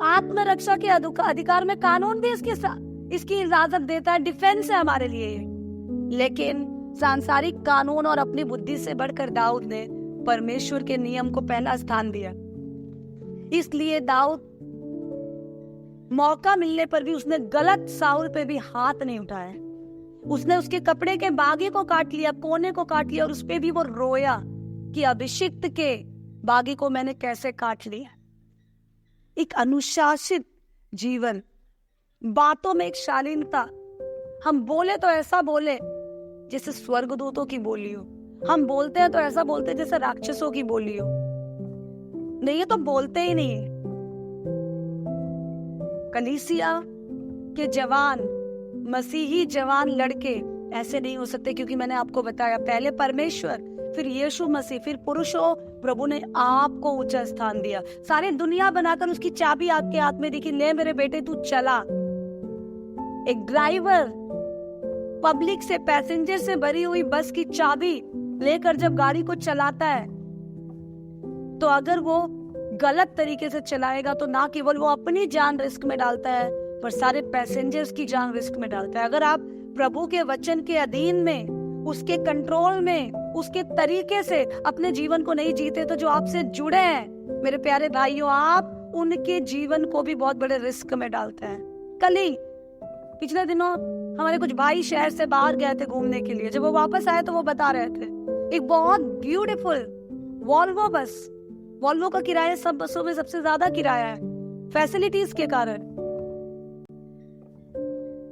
आत्मरक्षा के अधिकार में कानून भी इसकी इजाजत देता है, डिफेंस है हमारे लिए। लेकिन सांसारिक कानून और अपनी बुद्धि से बढ़कर दाऊद ने परमेश्वर के नियम को पहला स्थान दिया। इसलिए दाऊद मौका मिलने पर भी उसने गलत साउल पे भी हाथ नहीं उठाया। उसने उसके कपड़े के बागे को काट लिया, कोने को काट लिया, और उस पे भी वो रोया कि अभिषिक्त के बागे को मैंने कैसे काट लिया। एक अनुशासित जीवन, बातों में एक शालीनता। हम बोले तो ऐसा बोले जैसे स्वर्गदूतों की बोली हो, हम बोलते हैं तो ऐसा बोलते हैं जैसे राक्षसों की बोली हो। नहीं, ये तो बोलते ही नहीं है। कलीसिया के जवान, मसीही जवान लड़के ऐसे नहीं हो सकते, क्योंकि मैंने आपको बताया पहले परमेश्वर, फिर यीशु मसीह, फिर पुरुषों, प्रभु ने आपको ऊंचा स्थान दिया। सारी दुनिया बनाकर उसकी चाबी आपके हाथ में दिखी, ले मेरे बेटे तू चला। एक ड्राइवर पब्लिक से, पैसेंजर से भरी हुई बस की चाबी लेकर जब गाड़ी को चलाता है, तो अगर वो गलत तरीके से चलाएगा तो ना केवल वो अपनी जान रिस्क में डालता है, पर सारे पैसेंजर्स की जान रिस्क में डालता है। अगर आप प्रभु के वचन के अधीन में, उसके कंट्रोल में, उसके तरीके से अपने जीवन को नहीं जीते, तो जो आपसे जुड़े हैं मेरे प्यारे भाइयों, आप उनके जीवन को भी बहुत बड़े रिस्क में डालते हैं। कल ही पिछले दिनों हमारे कुछ भाई शहर से बाहर गए थे घूमने के लिए। जब वो वापस आए तो वो बता रहे थे एक बहुत ब्यूटीफुल वॉल्वो बस, वॉल्वो का किराया सब बसों में सबसे ज्यादा किराया है फैसिलिटीज के कारण।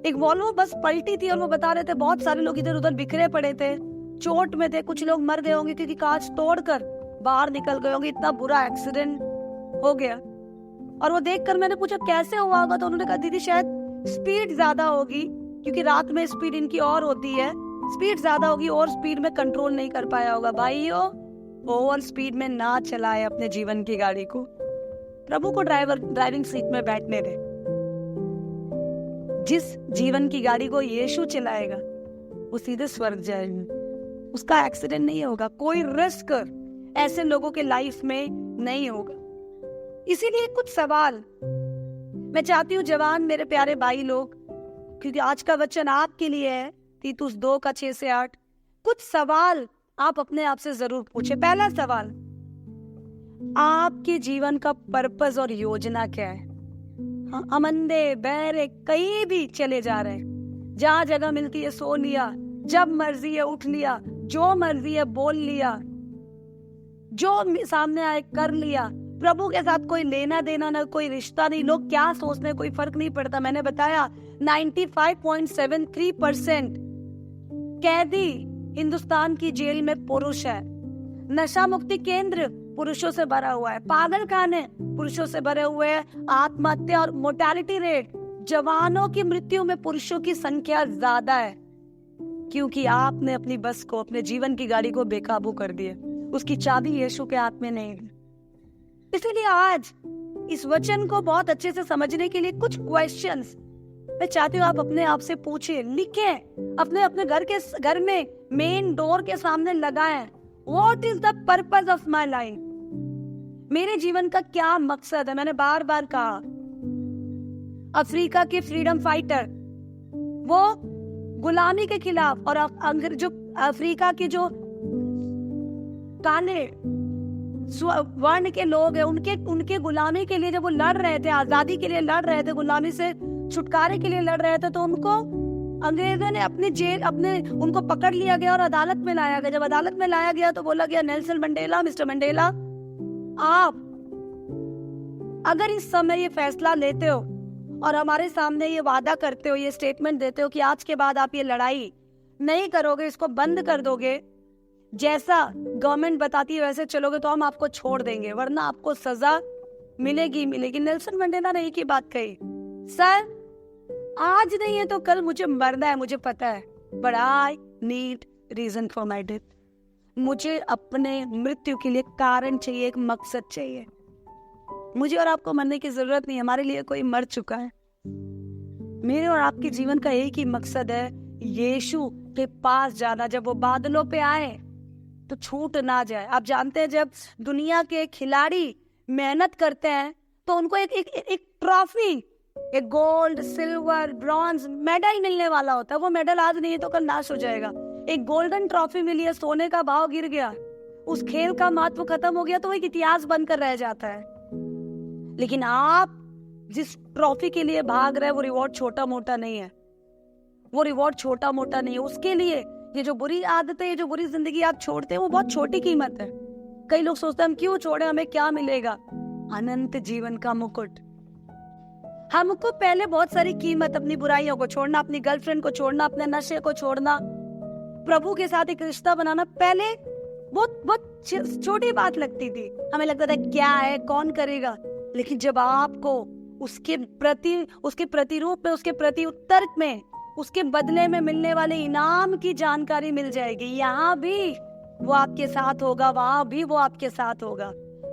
एक वॉल्वो बस पलटी थी और वो बता रहे थे बहुत सारे लोग इधर उधर बिखरे पड़े थे, चोट में थे, कुछ लोग मर गए होंगे क्योंकि कांच तोड़कर बाहर निकल गए होंगे, इतना बुरा एक्सीडेंट हो गया। और वो देखकर मैंने पूछा कैसे हुआ होगा, तो उन्होंने कहा दीदी शायद स्पीड ज्यादा होगी, क्योंकि रात में स्पीड इनकी और होती है, स्पीड ज्यादा होगी और स्पीड में कंट्रोल नहीं कर पाया होगा। भाइयों, ओवर स्पीड में ना चलाए अपने जीवन की गाड़ी को। प्रभु को ड्राइविंग सीट में बैठने दे। जिस जीवन की गाड़ी को यीशु चलाएगा वो सीधे स्वर्ग जाएगा, उसका एक्सीडेंट नहीं होगा, कोई रिस्क ऐसे लोगों के लाइफ में नहीं होगा। इसीलिए कुछ सवाल मैं चाहती हूँ जवान मेरे प्यारे भाई लोग, क्योंकि आज का वचन आपके लिए है, तीतुस 2:6-8। कुछ सवाल आप अपने आप से जरूर पूछे। पहला सवाल, आपके जीवन का पर्पस और योजना क्या है? हम अंधे बहरे कहीं भी चले जा रहे हैं, जहां जगह मिलती है सो लिया, जब मर्जी है उठ लिया, जो मर्जी है बोल लिया, जो सामने आए कर लिया। प्रभु के साथ कोई लेना देना ना, कोई रिश्ता नहीं। लोग क्या सोचते हैं कोई फर्क नहीं पड़ता। मैंने बताया 95.73% कैदी हिंदुस्तान की जेल में पुरुष है। नशा मुक्ति केंद्र पुरुषों से भरा हुआ है, पागल खाने पुरुषों से भरे हुए हैं, आत्महत्या और मोर्टेलिटी रेट, जवानों की मृत्यु में पुरुषों की संख्या ज्यादा है, क्योंकि आपने अपनी बस को, अपने जीवन की गाड़ी को बेकाबू कर दिया। उसकी चाबी यीशु के हाथ में नहीं है। इसलिए आज इस वचन को बहुत अच्छे से समझने के लिए कुछ क्वेश्चंस मैं चाहती हूँ आप अपने आप से पूछें, लिखें, अपने घर में मेन डोर के सामने लगाएं। What is the purpose of my life? मेरे जीवन का क्या मकसद है? मैंने बार बार कहा, अफ्रीका के फ्रीडम फाइटर वो गुलामी के खिलाफ, और जो अफ्रीका के जो काले वर्ण के लोग हैं, उनके गुलामी के लिए जब वो लड़ रहे थे, आजादी के लिए लड़ रहे थे, गुलामी से छुटकारे के लिए लड़ रहे थे, तो उनको अंग्रेजों ने उनको पकड़ लिया गया और अदालत में लाया गया। जब अदालत में लाया गया तो बोला गया, नेल्सन मंडेला, मिस्टर मंडेला, आप अगर इस समय ये फैसला लेते हो और हमारे सामने ये वादा करते हो, ये स्टेटमेंट देते हो कि आज के बाद आप ये लड़ाई नहीं करोगे, इसको बंद कर दोगे, जैसा गवर्नमेंट बताती है वैसे चलोगे, तो हम आपको छोड़ देंगे, वरना आपको सजा मिलेगी। नेल्सन मंडेला ने एक ही बात कही, सर आज नहीं है तो कल मुझे मरना है, मुझे पता है, but I need reason for my death. मुझे अपने मृत्यु के लिए कारण चाहिए, एक मकसद चाहिए। मुझे और आपको मरने की जरूरत नहीं, हमारे लिए कोई मर चुका है। मेरे और आपके जीवन का एक ही मकसद है, यीशु के पास जाना। जब वो बादलों पे आए तो छूट ना जाए। आप जानते हैं, जब दुनिया के खिलाड़ी मेहनत करते हैं तो उनको एक ट्रॉफी, एक गोल्ड, सिल्वर, ब्रॉन्ज मेडल मिलने वाला होता है। वो मेडल आज नहीं है तो कल नाश हो जाएगा। एक गोल्डन ट्रॉफी मिली है, सोने का भाव गिर गया, उस खेल का महत्व खत्म हो गया, तो एक इतिहास बनकर रह जाता है। लेकिन आप जिस ट्रॉफी के लिए भाग रहे हैं वो रिवॉर्ड छोटा मोटा नहीं है, वो रिवॉर्ड छोटा मोटा नहीं है। उसके लिए ये जो बुरी आदतें, ये जो बुरी जिंदगी आप छोड़ते हैं, वो बहुत छोटी कीमत है। कई लोग सोचते हैं हम क्यों छोड़े, हमें क्या मिलेगा? अनंत जीवन का मुकुट। हमको पहले बहुत सारी कीमत, अपनी बुराइयों को छोड़ना, अपनी गर्लफ्रेंड को छोड़ना, अपने नशे को छोड़ना, प्रभु के साथ एक रिश्ता बनाना, पहले बहुत छोटी बात लगती थी। हमें लगता था क्या है, कौन करेगा। लेकिन जब आपको उसके प्रतिरूप में, उसके प्रति उत्तर में, उसके बदले में मिलने वाले इनाम की जानकारी मिल जाएगी, यहाँ भी वो आपके साथ होगा, वहां भी वो आपके साथ होगा।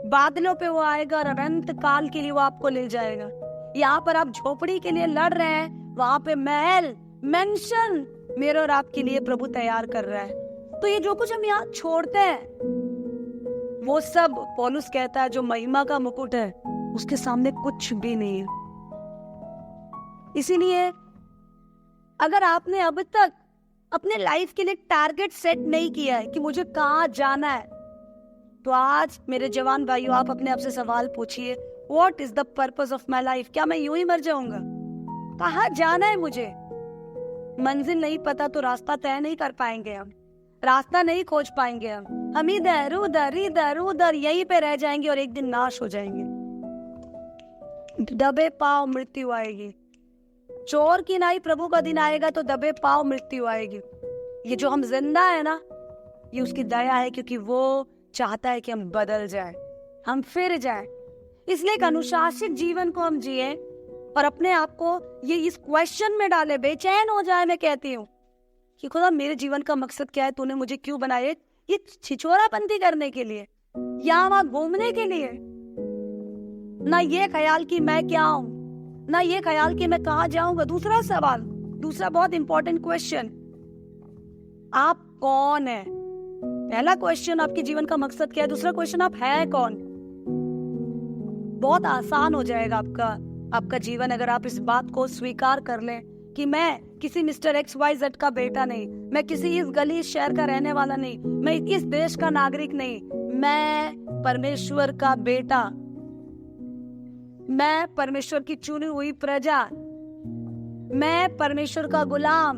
बादलों पे वो आएगा और अनंत काल के लिए वो आपको ले जाएगा। यहाँ पर आप झोपड़ी के लिए लड़ रहे हैं, वहां पे महल, मेंशन मेरे और आपके लिए प्रभु तैयार कर रहा है। तो ये जो कुछ हम यहाँ छोड़ते हैं वो सब, पौलुस कहता है, जो महिमा का मुकुट है उसके सामने कुछ भी नहीं है। इसीलिए अगर आपने अब तक अपने लाइफ के लिए टारगेट सेट नहीं किया है कि मुझे कहाँ जाना है, तो आज मेरे जवान भाइयों, आप अपने आप से सवाल पूछिए, what is the purpose of my life? क्या मैं यूं ही मर जाऊंगा? कहाँ जाना है मुझे? मंजिल नहीं पता तो रास्ता तय नहीं कर पाएंगे, हम रास्ता नहीं खोज पाएंगे, हम इधर उधर यहीं पे रह जाएंगे और एक दिन नाश हो जाएंगे। दबे पांव मृत्यु आएगी। चोर की नाई प्रभु का दिन आएगा तो दबे पांव मृत्यु आएगी। ये जो हम जिंदा है ना, ये उसकी दया है, क्योंकि वो चाहता है कि हम बदल जाए, हम फिर जाए। इसलिए एक अनुशासित जीवन को हम जिए और अपने आप को ये इस क्वेश्चन में डाले, बेचैन हो जाए। मैं कहती हूँ कि खुदा मेरे जीवन का मकसद क्या है, तूने मुझे क्यों बनाया, ये छिछोरापंती करने के लिए, यहाँ वहां घूमने के लिए? ना ये ख्याल कि मैं क्या हूं, ना ये ख्याल कि मैं कहाँ जाऊंगा। दूसरा सवाल, दूसरा बहुत इंपॉर्टेंट क्वेश्चन, आप कौन है? पहला क्वेश्चन आपके जीवन का मकसद क्या है, दूसरा क्वेश्चन आप है कौन। बहुत आसान हो जाएगा आपका जीवन अगर आप इस बात को स्वीकार कर लें कि मैं किसी मिस्टर XYZ का बेटा नहीं, मैं किसी इस गली इस शहर का रहने वाला नहीं, मैं इस देश का नागरिक नहीं, मैं परमेश्वर का बेटा, मैं परमेश्वर की चुनी हुई प्रजा, मैं परमेश्वर का गुलाम,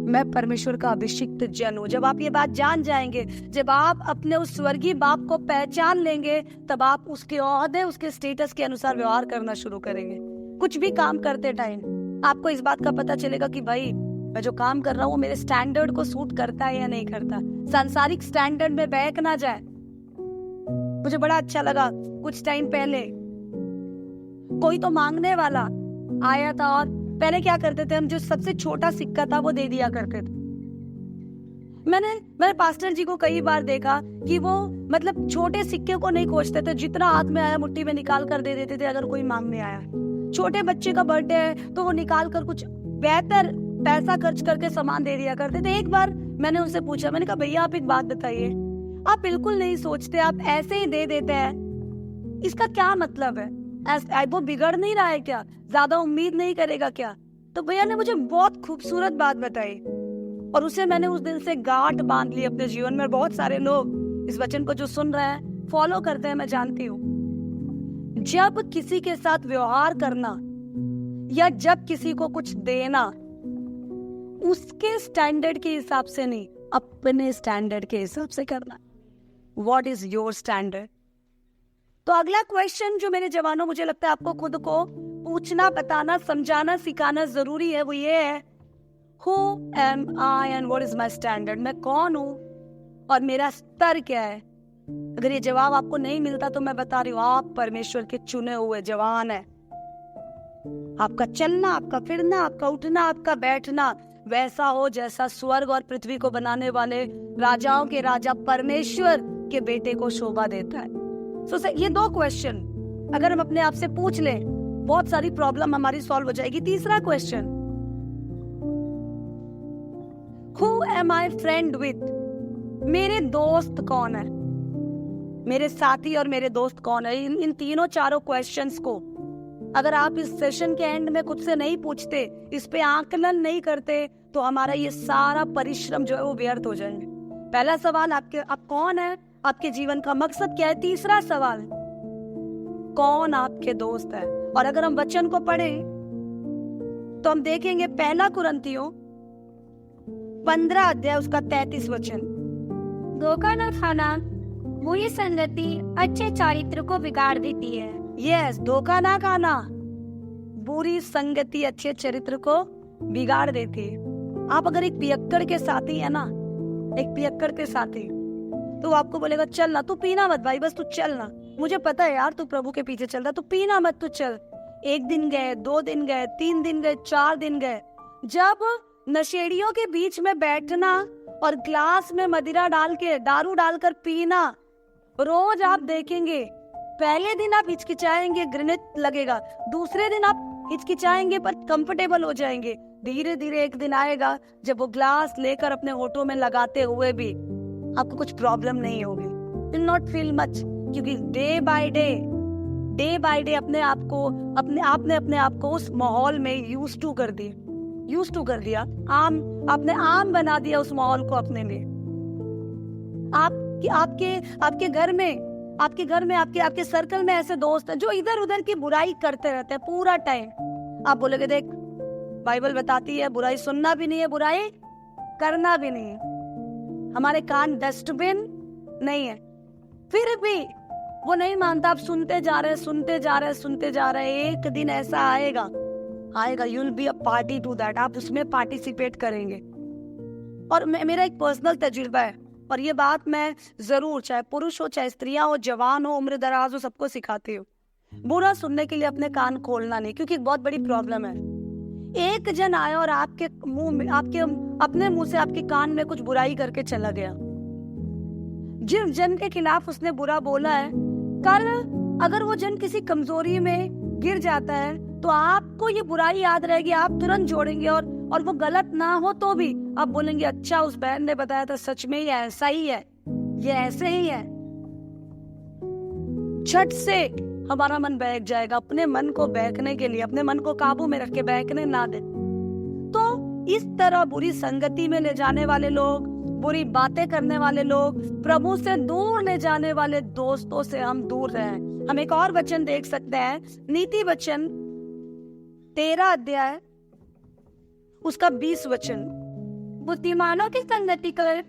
मैं परमेश्वर का अभिषिक्त जन हूं। जब आप ये बात जान जाएंगे, जब आप अपने उस स्वर्गीय बाप को पहचान लेंगे, तब आप उसके ओहदे, उसके स्टेटस के अनुसार व्यवहार करना शुरू करेंगे। कुछ भी काम करते टाइम आपको इस बात का पता चलेगा कि भाई मैं जो काम कर रहा हूँ मेरे स्टैंडर्ड को सूट करता है या नहीं करता, सांसारिक स्टैंडर्ड में बहक ना जाए। मुझे बड़ा अच्छा लगा, कुछ टाइम पहले कोई तो मांगने वाला आया था और पहले क्या करते थे हम, जो सबसे छोटा सिक्का था वो दे दिया करते थे। मैंने पास्टर जी को कई बार देखा कि वो मतलब छोटे सिक्के को नहीं खोजते थे, जितना हाथ में आया मुट्ठी में निकाल कर दे देते थे अगर कोई मांगने आया। छोटे बच्चे का बर्थडे है तो वो निकाल कर कुछ बेहतर पैसा खर्च करके सामान दे दिया करते थे। एक बार मैंने उनसे पूछा, मैंने कहा भैया आप एक बात बताइए, आप बिल्कुल नहीं सोचते, आप ऐसे ही दे देते हैं, इसका क्या मतलब है? वो बिगड़ नहीं रहा है क्या? ज्यादा उम्मीद नहीं करेगा क्या? तो भैया ने मुझे बहुत खूबसूरत बात बताई और उसे मैंने उस दिन से गांठ बांध ली अपने जीवन में। बहुत सारे लोग इस वचन को जो सुन रहे हैं फॉलो करते हैं, मैं जानती हूँ। जब किसी के साथ व्यवहार करना या जब किसी को कुछ देना, उसके स्टैंडर्ड के हिसाब से नहीं, अपने स्टैंडर्ड के हिसाब से करना। What is your standard? तो अगला क्वेश्चन जो मेरे जवानों, मुझे लगता है आपको खुद को पूछना, बताना, समझाना, सिखाना जरूरी है, वो ये है, Who am I and what is my standard? मैं कौन हूँ और मेरा स्तर क्या है? अगर ये जवाब आपको नहीं मिलता तो मैं बता रही हूँ, आप परमेश्वर के चुने हुए जवान हैं। आपका चलना, आपका फिरना, आपका उठना, आपका बैठना वैसा हो जैसा स्वर्ग और पृथ्वी को बनाने वाले राजाओं के राजा परमेश्वर के बेटे को शोभा देता है। ये दो क्वेश्चन अगर हम अपने आप से पूछ लें, बहुत सारी प्रॉब्लम हमारी सॉल्व हो जाएगी। तीसरा question, Who am I friend with? मेरे दोस्त कौन है? मेरे साथी और मेरे दोस्त कौन है? इन तीनों चारों क्वेश्चंस को अगर आप इस सेशन के एंड में खुद से नहीं पूछते, इस पे आकलन नहीं करते, तो हमारा ये सारा परिश्रम जो है वो व्यर्थ हो जाएंगे। पहला सवाल, आप कौन है? आपके जीवन का मकसद क्या है? तीसरा सवाल, कौन आपके दोस्त है? और अगर हम वचन को पढ़ें तो हम देखेंगे पहला कुरिन्थियों 15 अध्याय उसका 33 वचन, धोखा न खाना बुरी संगति अच्छे चरित्र को बिगाड़ देती है। यस, धोखा ना खाना, बुरी संगति अच्छे चरित्र को बिगाड़ देती है। आप अगर एक पियक्कड़ के साथी है ना, एक पियक्कड़ के साथी, तो आपको बोलेगा चल ना, तू पीना मत भाई, बस तू चल ना, मुझे पता है यार तू प्रभु के पीछे चल रहा, तू पीना मत, तू चल। 1 दिन गए, 2 दिन गए, 3 दिन गए, 4 दिन गए, जब नशेड़ियों के बीच में बैठना और ग्लास में मदिरा डाल के, दारू डालकर पीना, रोज आप देखेंगे, पहले दिन आप हिचकिचाएंगे, घृणित लगेगा, दूसरे दिन आप हिचकिचाएंगे पर कंफर्टेबल हो जाएंगे, धीरे धीरे एक दिन आएगा जब वो ग्लास लेकर अपने होठों में लगाते हुए भी आपको कुछ प्रॉब्लम नहीं होगी, विल नॉट फील मच, क्योंकि डे बाय डे अपने आप को उस माहौल में यूज टू कर दिया, आपने आम बना दिया उस माहौल को अपने लिए। आपके घर में आपके सर्कल में ऐसे दोस्त हैं जो इधर उधर की बुराई करते रहते हैं पूरा टाइम। आप बोलोगे देख बाइबल बताती है बुराई सुनना भी नहीं है, बुराई करना भी नहीं है, हमारे कान डस्टबिन नहीं है, फिर भी वो नहीं मानता। आप सुनते जा रहे, एक दिन ऐसा आएगा, you will be a party to that, आप उसमें पार्टिसिपेट करेंगे। और मेरा एक पर्सनल तजुर्बा है, और ये बात मैं जरूर, चाहे पुरुष हो, चाहे स्त्रियां हो, जवान हो, उम्र दराज हो, सबको सिखाती हूँ, बुरा सुनने के लिए अपने कान खोलना नहीं, क्योंकि एक बहुत बड़ी प्रॉब्लम है। एक जन आया और आपके मुंह में, आपके अपने मुंह से आपके कान में कुछ बुराई करके चला गया, जिस जन के खिलाफ उसने बुरा बोला है, कल अगर वो जन किसी कमजोरी में गिर जाता है तो आपको ये बुराई याद रहेगी, आप तुरंत जोड़ेंगे और वो गलत ना हो तो भी आप बोलेंगे अच्छा उस बहन ने बताया था, सच में ही ऐसा ही है, ये ऐसे ही है। झट से हमारा मन बहक जाएगा। अपने मन को बहकने के लिए, अपने मन को काबू में रख के बहकने ना दे। तो इस तरह बुरी संगति में ले जाने वाले लोग, बुरी बातें करने वाले लोग, प्रभु से दूर ले जाने वाले दोस्तों से हम दूर रहें। हम एक और वचन देख सकते हैं, नीति वचन 13 अध्याय उसका 20 वचन। बुद्धिमानों की संगति कर,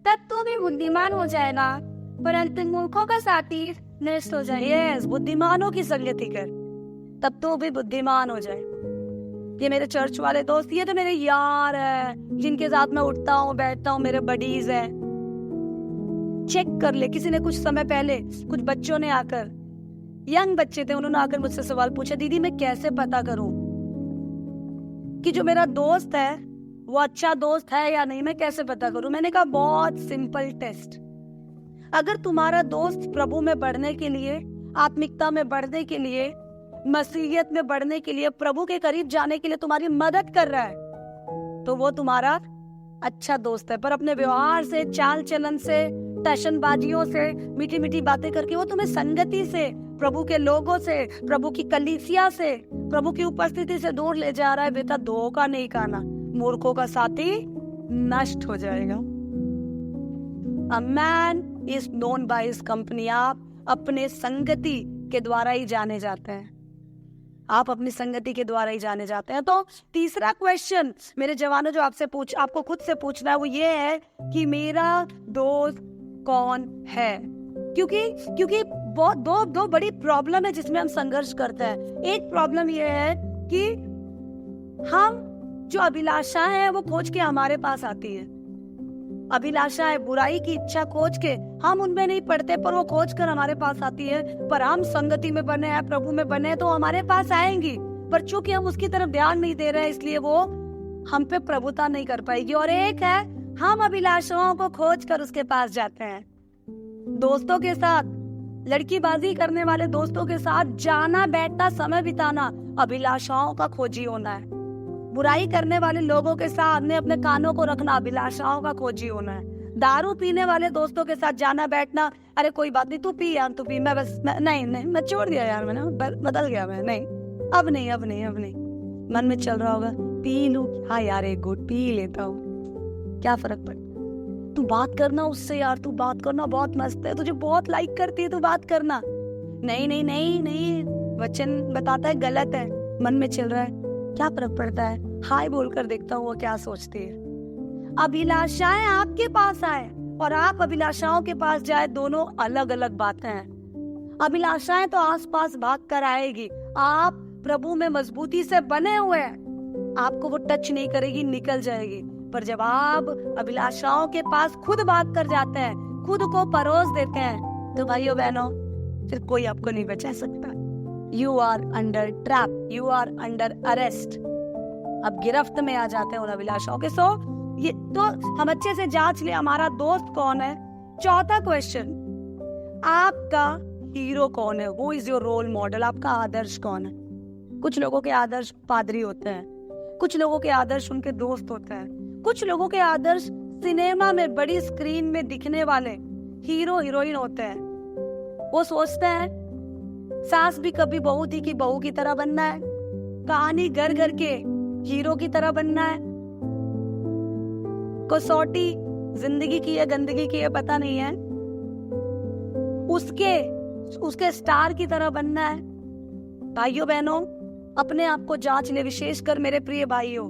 तब तू भी बुद्धिमान हो जाएगा, परंतु मूर्खों का साथी नष्ट हो जाए। यस, बुद्धिमानों की संगति कर, तब तो भी बुद्धिमान हो जाए। ये मेरे चर्च वाले दोस्त, ये तो मेरे यार है, जिनके साथ मैं उठता हूँ बैठता हूँ, मेरे बडीज हैं। चेक कर ले। किसी ने कुछ समय पहले, कुछ बच्चों ने आकर, यंग बच्चे थे, उन्होंने आकर मुझसे सवाल पूछा, दीदी मैं कैसे पता करूं कि जो मेरा दोस्त है वो अच्छा दोस्त है या नहीं, मैं कैसे पता करूं? मैंने कहा बहुत सिंपल टेस्ट। अगर तुम्हारा दोस्त प्रभु में बढ़ने के लिए, आत्मिकता में बढ़ने के लिए, मसीहियत में बढ़ने के लिए, प्रभु के करीब जाने के लिए तुम्हारी मदद कर रहा है तो वो तुम्हारा अच्छा दोस्त है। पर अपने व्यवहार से, चाल चलन से, टशनबाजियों से, मीठी मीठी बातें करके वो तुम्हें संगति से, प्रभु के लोगों से, प्रभु की कलीसिया से, प्रभु की उपस्थिति से दूर ले जा रहा है। बेटा धोखा नहीं खाना, मूर्खों का साथी नष्ट हो जाएगा। A man is known by his company। आप अपने संगति के द्वारा ही जाने जाते हैं, आप अपनी संगति के द्वारा ही जाने जाते हैं। तो तीसरा क्वेश्चन मेरे जवानों जो आपको खुद से पूछना है वो ये है कि मेरा दोस्त कौन है? क्योंकि बहुत दो बड़ी प्रॉब्लम है जिसमें हम संघर्ष करते हैं। एक प्रॉब्लम ये है कि हम जो अभिलाषाएं हैं वो खोज के हमारे पास आती है। अभिलाषाएं, बुराई की इच्छा खोज के हम उनमें नहीं पड़ते, पर वो खोज कर हमारे पास आती है। पर हम संगति में बने हैं, प्रभु में बने हैं, तो हमारे पास आएंगी, पर चूंकि हम उसकी तरफ ध्यान नहीं दे रहे हैं इसलिए वो हम पे प्रभुता नहीं कर पाएगी। और एक है, हम अभिलाषाओं को खोज कर उसके पास जाते हैं। दोस्तों के साथ, लड़कीबाजी करने वाले दोस्तों के साथ जाना, बैठना, समय बिताना अभिलाषाओं का खोजी होना है। बुराई करने वाले लोगों के सामने अपने कानों को रखना अभिलाषाओं का खोजी होना है। दारू पीने वाले दोस्तों के साथ जाना बैठना, अरे कोई बात नहीं, तू पी यार, तू पी, नहीं मैं छोड़ दिया यार, मैंने बदल गया, मैं नहीं, अब नहीं। मन में चल रहा होगा, पी लूं, हाँ यार एक घूंट पी लेता हूँ, क्या फर्क पड़ता। तू बात करना उससे यार, तू बात करना, बहुत मस्त है, तुझे बहुत लाइक करती है, तू बात करना। नहीं, वचन बताता है गलत है, मन में चल रहा है, क्या फर्क पड़ता है, हाय बोलकर देखता हूँ वो क्या सोचती है। अभिलाषाएं आपके पास आए और आप अभिलाषाओं के पास जाए, दोनों अलग अलग बातें हैं। अभिलाषाएं तो आसपास भाग कर आएगी, आप प्रभु में मजबूती से बने हुए हैं, आपको वो टच नहीं करेगी, निकल जाएगी। पर जब आप अभिलाषाओं के पास खुद भाग कर जाते हैं, खुद को परोस देते हैं, तो भाइयों बहनों फिर कोई आपको नहीं बचा सकता। You are under trap, you are under arrest. अब गिरफ्त में आ जाते हैं उन अभिलाषाओं के। सो ये तो हम अच्छे से जांच ले हमारा दोस्त कौन है। चौथा क्वेश्चन, आपका हीरो कौन है? वो इज योर रोल मॉडल। आपका आदर्श कौन है? कुछ लोगों के आदर्श पादरी होते हैं, कुछ लोगों के आदर्श उनके दोस्त होते हैं, कुछ लोगों के आदर्श सिनेमा में बड़ी स्क्रीन में दिखने वाले हीरो हीरोइन होते हैं। वो सोचते हैं सास भी कभी बहू थी कि बहू की तरह बनना है, कहानी घर घर के हीरो की तरह बनना है, कसौटी जिंदगी की है गंदगी की है पता नहीं है, उसके स्टार की तरह बनना है। भाइयों बहनों, अपने आप को जांच ले, विशेषकर मेरे प्रिय भाइयों,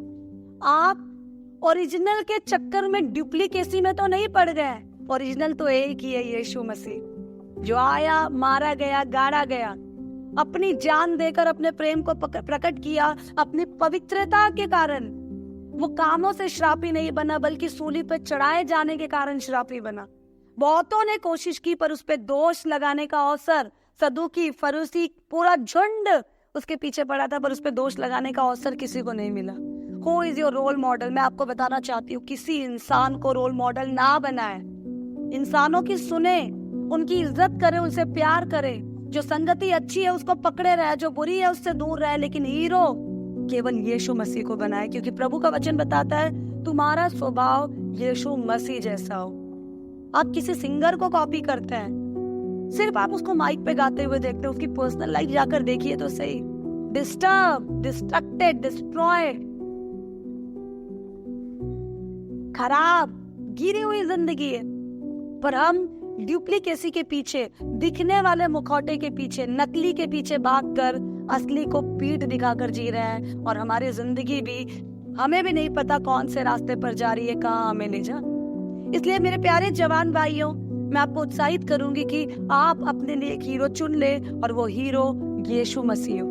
आप ओरिजिनल के चक्कर में डुप्लीकेसी में तो नहीं पड़ गए। ओरिजिनल तो एक ही है, यीशु मसीह, जो आया, मारा गया, गाड़ा गया, अपनी जान देकर अपने प्रेम को प्रकट किया। अपनी पवित्रता के कारण वो कामों से श्रापी नहीं बना, बल्कि सूली पर चढ़ाए जाने के कारण श्रापी बना। बहुतों ने कोशिश की, पर उस पर दोष लगाने का अवसर सदूकी, फरीसी, पूरा झुंड उसके पीछे पड़ा था, पर उस पर दोष लगाने का अवसर किसी को नहीं मिला। Who is your role model? मैं आपको बताना चाहती हूँ, किसी इंसान को रोल मॉडल ना बनाए। इंसानों की सुने, उनकी इज्जत करे, उनसे प्यार करे। जो संगति अच्छी है उसको पकड़े रहे, जो बुरी है उससे दूर रहे, लेकिन हीरो केवल यीशु मसीह को बनाए, क्योंकि प्रभु का वचन बताता है तुम्हारा स्वभाव यीशु मसीह जैसा हो। आप किसी सिंगर को कॉपी करते हैं, सिर्फ आप उसको माइक पे गाते हुए देखते हैं, उसकी पर्सनल लाइफ जाकर देखिए तो सही। डिस्टर्ब, डिस्ट्रक्टेड, डिस्ट्रॉयड, खराब, गिरी हुई जिंदगी है। पर हम ड्यूप्लीकेसी के पीछे, दिखने वाले मुखौटे के पीछे, नकली के पीछे भागकर असली को पीठ दिखाकर जी रहे हैं, और हमारी जिंदगी भी हमें भी नहीं पता कौन से रास्ते पर जा रही है, कहाँ हमें ले जा। इसलिए मेरे प्यारे जवान भाइयों, मैं आपको उत्साहित करूंगी कि आप अपने लिए एक हीरो चुन ले, और वो हीरो यीशु मसीह हो।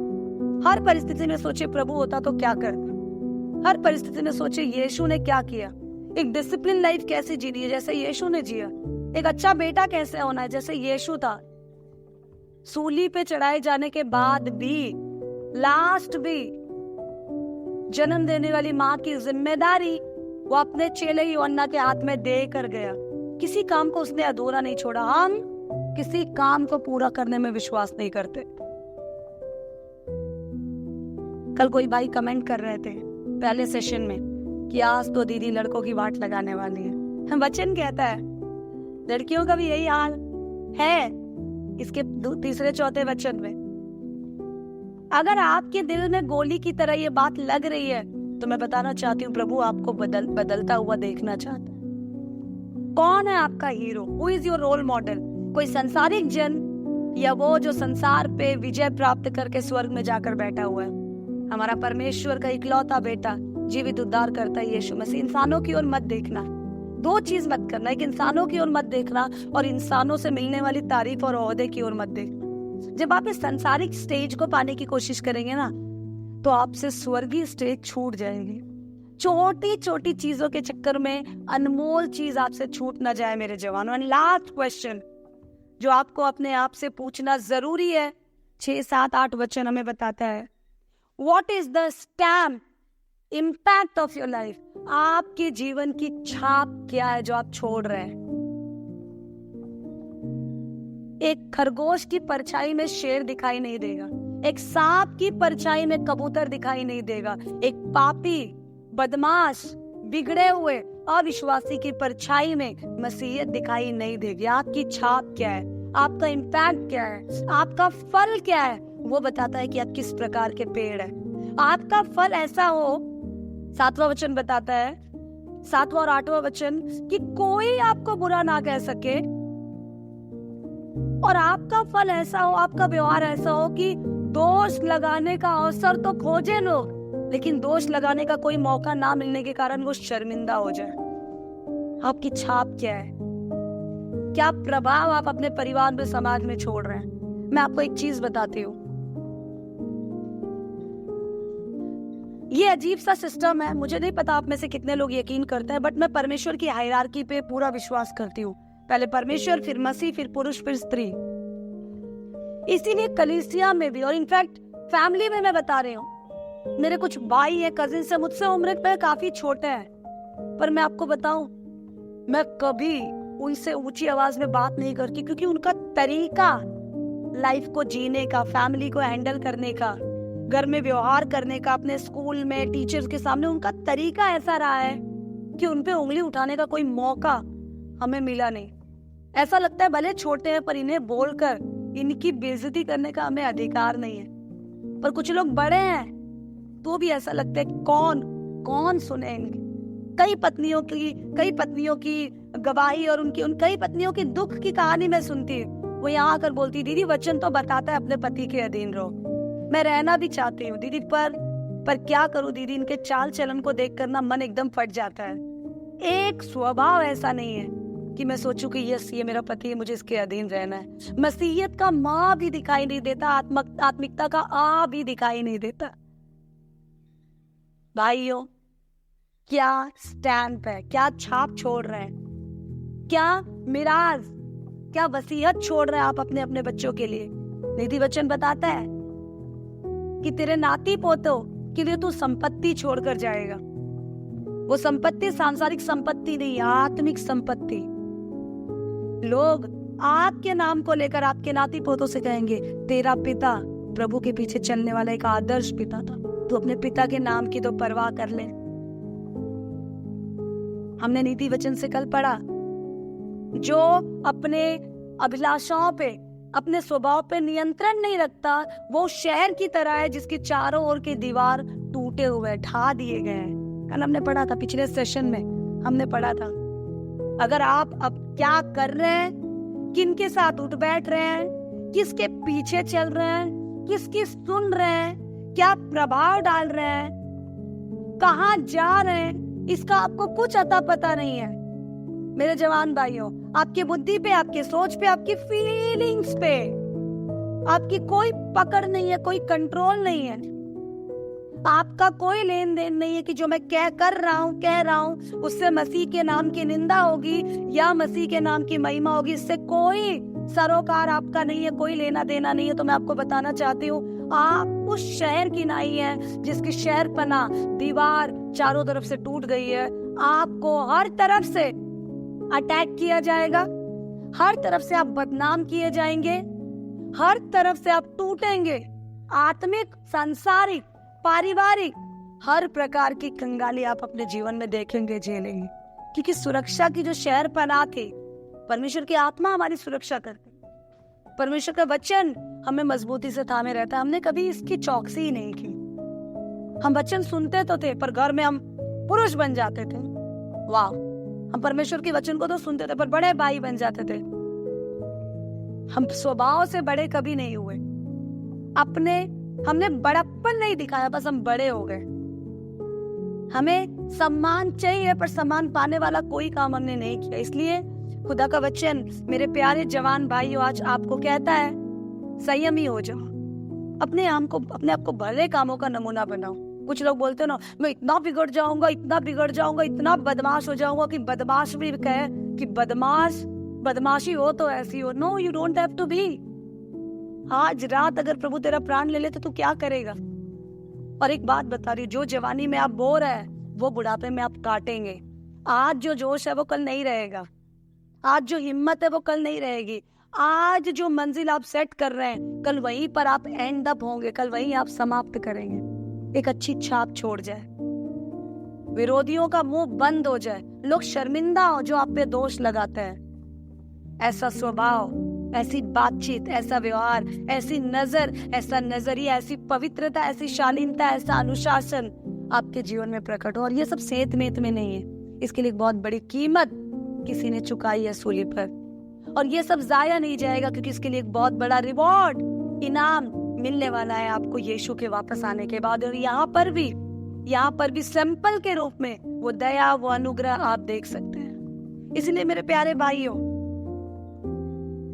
हर परिस्थिति में सोचे प्रभु होता तो क्या करता। हर परिस्थिति में सोचे यीशु ने क्या किया। एक डिसिप्लिन लाइफ कैसे जीनी है जैसे यीशु ने जिया। एक अच्छा बेटा कैसे होना है जैसे यीशु था। सूली पे चढ़ाए जाने के बाद भी, लास्ट भी, जन्म देने वाली माँ की जिम्मेदारी वो अपने चेले यूहन्ना के हाथ में दे कर गया। किसी काम को उसने अधूरा नहीं छोड़ा। हम किसी काम को पूरा करने में विश्वास नहीं करते। कल कोई भाई कमेंट कर रहे थे पहले सेशन में कि आज तो दीदी लड़कों की वाट लगाने वाली है। वचन कहता है लड़कियों का भी यही हाल है, इसके तीसरे चौथे वचन में। अगर आपके दिल में गोली की तरह ये बात लग रही है तो मैं बताना चाहती हूँ प्रभु आपको बदलता हुआ देखना चाहता है। कौन है आपका हीरो? Who is your role model? कोई संसारिक जन, या वो जो संसार पे विजय प्राप्त करके स्वर्ग में जाकर बैठा हुआ है? हमारा परमेश्वर का इकलौता बेटा, जीवित उद्धार करता है यीशु मसीह। इंसानों की ओर मत देखना, दो चीज मत करना, एक इंसानों की ओर मत देखना और इंसानों से मिलने वाली तारीफ और ओहदे की ओर मत देखना। जब आप इस संसारिक स्टेज को पाने की कोशिश करेंगे ना, तो आपसे स्वर्गीय स्टेज छूट जाएगी। छोटी छोटी चीजों के चक्कर में अनमोल चीज आपसे छूट ना जाए मेरे जवानों। एंड लास्ट क्वेश्चन जो आपको अपने आप से पूछना जरूरी है, 6, 7, 8 वचन हमें बताता है, what is the stamp impact of your life? आपके जीवन की छाप क्या है जो आप छोड़ रहे हैं? एक खरगोश की परछाई में शेर दिखाई नहीं देगा, एक सांप की परछाई में कबूतर दिखाई नहीं देगा, एक पापी, बदमाश, बिगड़े हुए, अविश्वासी की परछाई में मसीहत दिखाई नहीं देगी। आपकी छाप क्या है? आपका इम्पैक्ट क्या है? आपका फल क्या है? वो बताता है कि आप किस प्रकार के पेड़ है। आपका फल ऐसा हो, 7वां वचन बताता है, 7वां और 8वां वचन, कि कोई आपको बुरा ना कह सके, और आपका फल ऐसा हो, आपका व्यवहार ऐसा हो कि दोष लगाने का अवसर तो खोजे लोग, लेकिन दोष लगाने का कोई मौका ना मिलने के कारण वो शर्मिंदा हो जाए। आपकी छाप क्या है? क्या प्रभाव आप अपने परिवार में, समाज में छोड़ रहे हैं? मैं आपको एक चीज बताती हूँ, ये अजीब सा सिस्टम है, मुझे नहीं पता आप में से कितने लोग यकीन करते हैं, बट मैं परमेश्वर की हायरार्की पे पूरा विश्वास करती हूँ। पहले परमेश्वर, फिर मसीह, फिर पुरुष, फिर स्त्री। इसीलिए कलीसिया में भी, और इनफैक्ट फैमिली में मैं बता रही हूँ, मेरे कुछ भाई है, कजिन से मुझसे उम्र पे काफी छोटे हैं, पर मैं आपको बताऊं, मैं कभी उनसे ऊंची आवाज में बात नहीं करती, क्योंकि उनका तरीका लाइफ को जीने का, फैमिली को हैंडल करने का, घर में व्यवहार करने का, अपने स्कूल में टीचर्स के सामने, उनका तरीका ऐसा रहा है कि उनपे उंगली उठाने का कोई मौका हमें मिला नहीं। ऐसा लगता है भले छोटे हैं, पर इन्हें बोलकर इनकी बेइज्जती करने का हमें अधिकार नहीं है। पर कुछ लोग बड़े हैं तो भी ऐसा लगता है कौन सुने इनकी। कई पत्नियों की गवाही और उन कई पत्नियों की दुख की कहानी मैं सुनती हूँ। वो यहाँ आकर बोलती, दीदी वचन तो बताता है अपने पति के अधीन रहो, मैं रहना भी चाहती हूँ दीदी, पर क्या करूँ दीदी, इनके चाल चलन को देख कर ना मन एकदम फट जाता है। एक स्वभाव ऐसा नहीं है कि मैं सोचूं कि यस ये मेरा पति है, मुझे इसके अधीन रहना है। मसीहियत का माँ भी दिखाई नहीं देता, आत्मिकता का आ भी दिखाई नहीं देता। भाइयों, क्या स्टैंप है? क्या छाप छोड़ रहे हैं? क्या मिराज, क्या वसीयत छोड़ रहे हैं आप अपने अपने बच्चों के लिए? नीति वचन बताता है कि तेरे नाती पोतों के लिए तू संपत्ति छोड़कर जाएगा। वो संपत्ति सांसारिक संपत्ति नहीं, आत्मिक संपत्ति। लोग आपके नाम को लेकर आपके नाती पोतों से कहेंगे, तेरा पिता प्रभु के पीछे चलने वाला एक आदर्श पिता था, तू अपने पिता के नाम की तो परवाह कर ले। हमने नीति वचन से कल पढ़ा, जो अपने अभिलाषाओं पे, अपने स्वभाव पे नियंत्रण नहीं रखता, वो शहर की तरह है जिसकी चारों ओर के दीवार टूटे हुए, ढा दिए गए हैं। कल हमने पढ़ा था, पिछले सेशन में हमने पढ़ा था। अगर आप अब क्या कर रहे हैं, किन के साथ उठ बैठ रहे हैं, किसके पीछे चल रहे हैं, किसकी सुन रहे हैं, क्या प्रभाव डाल रहे हैं, कहाँ जा रहे हैं, इसका आपको कुछ अता पता नहीं है। मेरे जवान भाइयों, आपकी बुद्धि पे, आपके सोच पे, आपकी फीलिंग्स पे आपकी कोई पकड़ नहीं है, कोई कंट्रोल नहीं है। आपका कोई लेन देन नहीं है कि जो मैं कह रहा हूं उससे मसीह के नाम की निंदा होगी या मसीह के नाम की महिमा होगी। इससे कोई सरोकार आपका नहीं है, कोई लेना देना नहीं है। तो मैं आपको बताना चाहती हूँ, आप उस शहर की नाई है जिसकी शहर पना दीवार चारों तरफ से टूट गई है। आपको हर तरफ से अटैक किया जाएगा, हर तरफ से आप बदनाम किए जाएंगे, हर तरफ से आप टूटेंगे। आत्मिक, सांसारिक, पारिवारिक, हर प्रकार की कंगाली आप अपने जीवन में देखेंगे, झेलेंगे। क्योंकि सुरक्षा की जो शहर पनाह थी, परमेश्वर की आत्मा हमारी सुरक्षा करती, परमेश्वर का वचन हमें मजबूती से थामे रहता है। हमने कभी इसकी चौकसी ही नहीं की। हम वचन सुनते तो थे, पर घर में हम पुरुष बन जाते थे। वाह, हम परमेश्वर के वचन को तो सुनते थे, पर बड़े भाई बन जाते थे। हम स्वभाव से बड़े कभी नहीं हुए। हमने बड़प्पन नहीं दिखाया, बस हम बड़े हो गए। हमें सम्मान चाहिए, पर सम्मान पाने वाला कोई काम हमने नहीं किया। इसलिए खुदा का वचन, मेरे प्यारे जवान भाइयों, आज आपको कहता है, संयमी हो जाओ, अपने आप को भले कामों का नमूना बनाओ। कुछ लोग बोलते हो ना, मैं इतना बिगड़ जाऊंगा, इतना बदमाश हो जाऊंगा कि बदमाश भी कहे कि बदमाशी हो तो ऐसी हो। No, you don't have to be. आज रात अगर प्रभु तेरा प्राण ले ले तो तू क्या करेगा? और एक बात बता रही हूँ, जो जवानी में आप बो रहे हैं वो बुढ़ापे में आप काटेंगे। आज जो जोश है वो कल नहीं रहेगा, आज जो हिम्मत है वो कल नहीं रहेगी। आज जो मंजिल आप सेट कर रहे हैं, कल वहीं पर आप एंड अप होंगे, कल वहीं आप समाप्त करेंगे। एक अच्छी छाप छोड़ जाए, विरोधियों का मुंह बंद हो जाए, लोग शर्मिंदा हो जो आप पे दोष लगाते हैं। ऐसा स्वभाव, ऐसी बातचीत, ऐसा व्यवहार, ऐसी नजर, ऐसा नजरिया, ऐसी पवित्रता, ऐसी शालीनता, ऐसा अनुशासन आपके जीवन में प्रकट हो। और ये सब सेत मेत में नहीं है, इसके लिए बहुत बड़ी कीमत किसी ने चुकाई है सूली पर। और ये सब जाया नहीं जाएगा, क्योंकि इसके लिए एक बहुत बड़ा रिवॉर्ड, इनाम मिलने वाला है आपको यीशु के वापस आने के बाद। और यहाँ पर भी सैंपल के रूप में वो दया, वो अनुग्रह आप देख सकते हैं। इसलिए मेरे प्यारे भाइयों,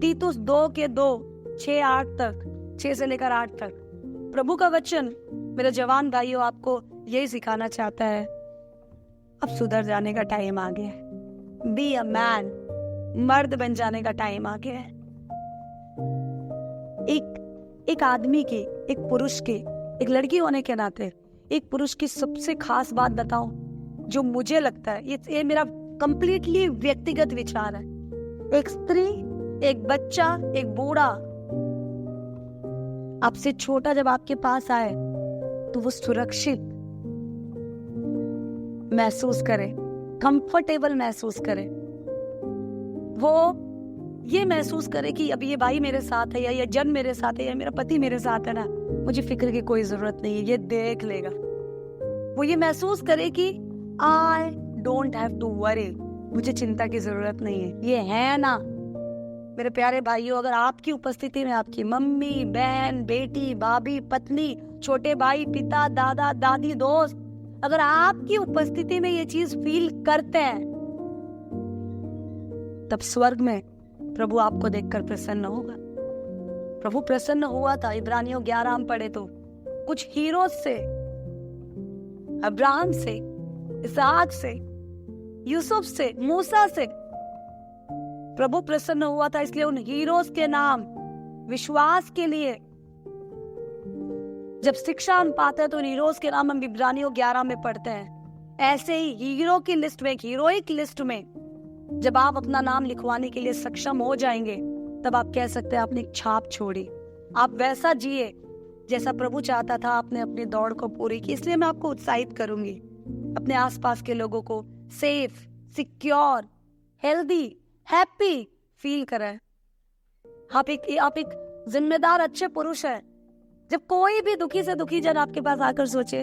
तीतुस 2:2-6-8 तक, 6 से लेकर 8 तक प्रभु का वचन, मेरे जवान भाइयों, आपको यही सिखाना चाहता है, अब सुधर जाने का टाइम आ गया है। बी अ मैन, मर्द बन जाने का टाइम आ गया है। एक आदमी की, एक पुरुष की, एक लड़की होने के नाते एक पुरुष की सबसे खास बात बताऊं, जो मुझे लगता है, ये मेरा कंप्लीटली व्यक्तिगत विचार है। एक स्त्री, एक बच्चा, एक बूढ़ा आपसे छोटा जब आपके पास आए तो वो सुरक्षित महसूस करे, कंफर्टेबल महसूस करे, वो ये महसूस करे कि अब ये भाई मेरे साथ है, या ये जन मेरे साथ है, या मेरा पति मेरे साथ है ना, मुझे फिक्र की कोई जरूरत नहीं है, ये देख लेगा। वो ये महसूस करे कि I don't have to worry, मुझे चिंता की जरूरत नहीं है, ये है ना। मेरे प्यारे भाइयों, अगर आपकी उपस्थिति में आपकी मम्मी, बहन, बेटी, भाभी, पत्नी, छोटे भाई, पिता, दादा, दादी, दोस्त, अगर आपकी उपस्थिति में ये चीज फील करते हैं, तब स्वर्ग में प्रभु आपको देखकर प्रसन्न होगा। प्रभु प्रसन्न हुआ था। इब्रानियों 11 हम पढ़े तो कुछ हीरोज से, अब्राहम से, इसहाक से, यूसुफ से, मूसा से प्रभु प्रसन्न हुआ था। इसलिए उन हीरोज के नाम विश्वास के लिए जब शिक्षा हम पाते हैं तो हीरोज के नाम हम इब्रानियों 11 में पढ़ते हैं। ऐसे ही हीरो की लिस्ट में, हीरोइक लिस्ट में जब आप अपना नाम लिखवाने के लिए सक्षम हो जाएंगे, तब आप कह सकते हैं आपने एक छाप छोड़ी। आप वैसा जिए जैसा प्रभु चाहता था, आपने अपनी दौड़ को पूरी की। इसलिए मैं आपको उत्साहित करूंगी, अपने आसपास के लोगों को safe, secure, healthy, happy feel कराएं। आप एक जिम्मेदार अच्छे पुरुष हैं। जब कोई भी दुखी से दुखी जन आपके पास आकर सोचे,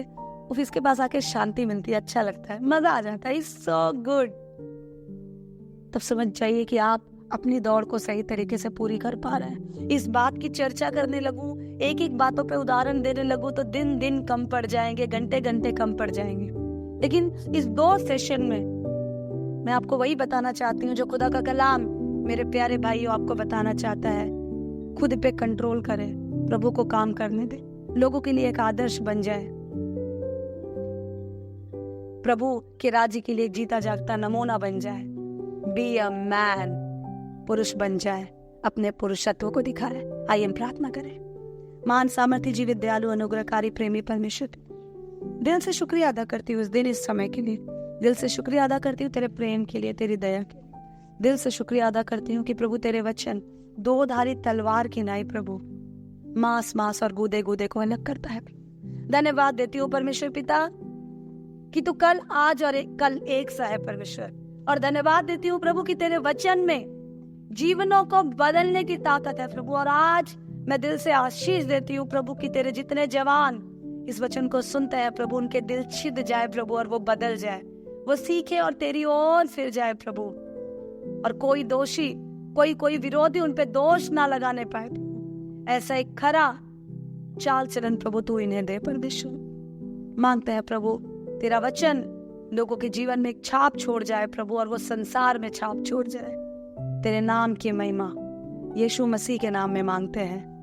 उसके पास आकर शांति मिलती है, अच्छा लगता है, मजा आ जाता है, इट्स सो गुड। तब समझ जाइए कि आप अपनी दौड़ को सही तरीके से पूरी कर पा रहे हैं। इस बात की चर्चा करने लगूं, एक एक बातों पे उदाहरण देने लगूं तो दिन दिन कम पड़ जाएंगे, घंटे घंटे कम पड़ जाएंगे। लेकिन इस 2 सेशन में मैं आपको वही बताना चाहती हूँ जो खुदा का कलाम मेरे प्यारे भाइयों आपको बताना चाहता है। खुद पे कंट्रोल करें, प्रभु को काम करने दे, लोगों के लिए एक आदर्श बन जाए, प्रभु के राज्य के लिए एक जीता जागता नमूना बन जाए। बी अ मैन, पुरुष बन जाए, अपने पुरुषत्व को दिखाए। आइए हम प्रार्थना करें। महान सामर्थ्य जीवित दयालु अनुग्रहकारी प्रेमी परमेश्वर, दिल से शुक्रिया अदा करती हूँ इस दिन, इस समय के लिए। दिल से शुक्रिया अदा करती हूँ तेरे प्रेम के लिए, तेरी दया के लिए। दिल से शुक्रिया अदा करती हूँ कि प्रभु तेरे वचन 2 धारी तलवार की नाई प्रभु मांस और गूदे गूदे को अलग करता है। धन्यवाद देती हूँ परमेश्वर पिता कि तू कल, आज और कल एक सा है परमेश्वर। और धन्यवाद देती हूँ प्रभु कि तेरे वचन में जीवनों को बदलने की ताकत है प्रभु। और आज मैं दिल से आशीष देती हूँ प्रभु कि तेरे जितने जवान इस वचन को सुनते हैं प्रभु, उनके दिल छिद जाए प्रभु और वो बदल जाए, वो सीखे और तेरी ओर फिर जाए प्रभु। और कोई दोषी, कोई विरोधी उन पे दोष ना लगाने पाए। ऐसा एक खरा चाल चलन प्रभु तू इन्हें दे परमेश्वर। मांगते हैं प्रभु तेरा वचन लोगों के जीवन में एक छाप छोड़ जाए प्रभु, और वो संसार में छाप छोड़ जाए। तेरे नाम की महिमा यीशु मसीह के नाम में मांगते हैं,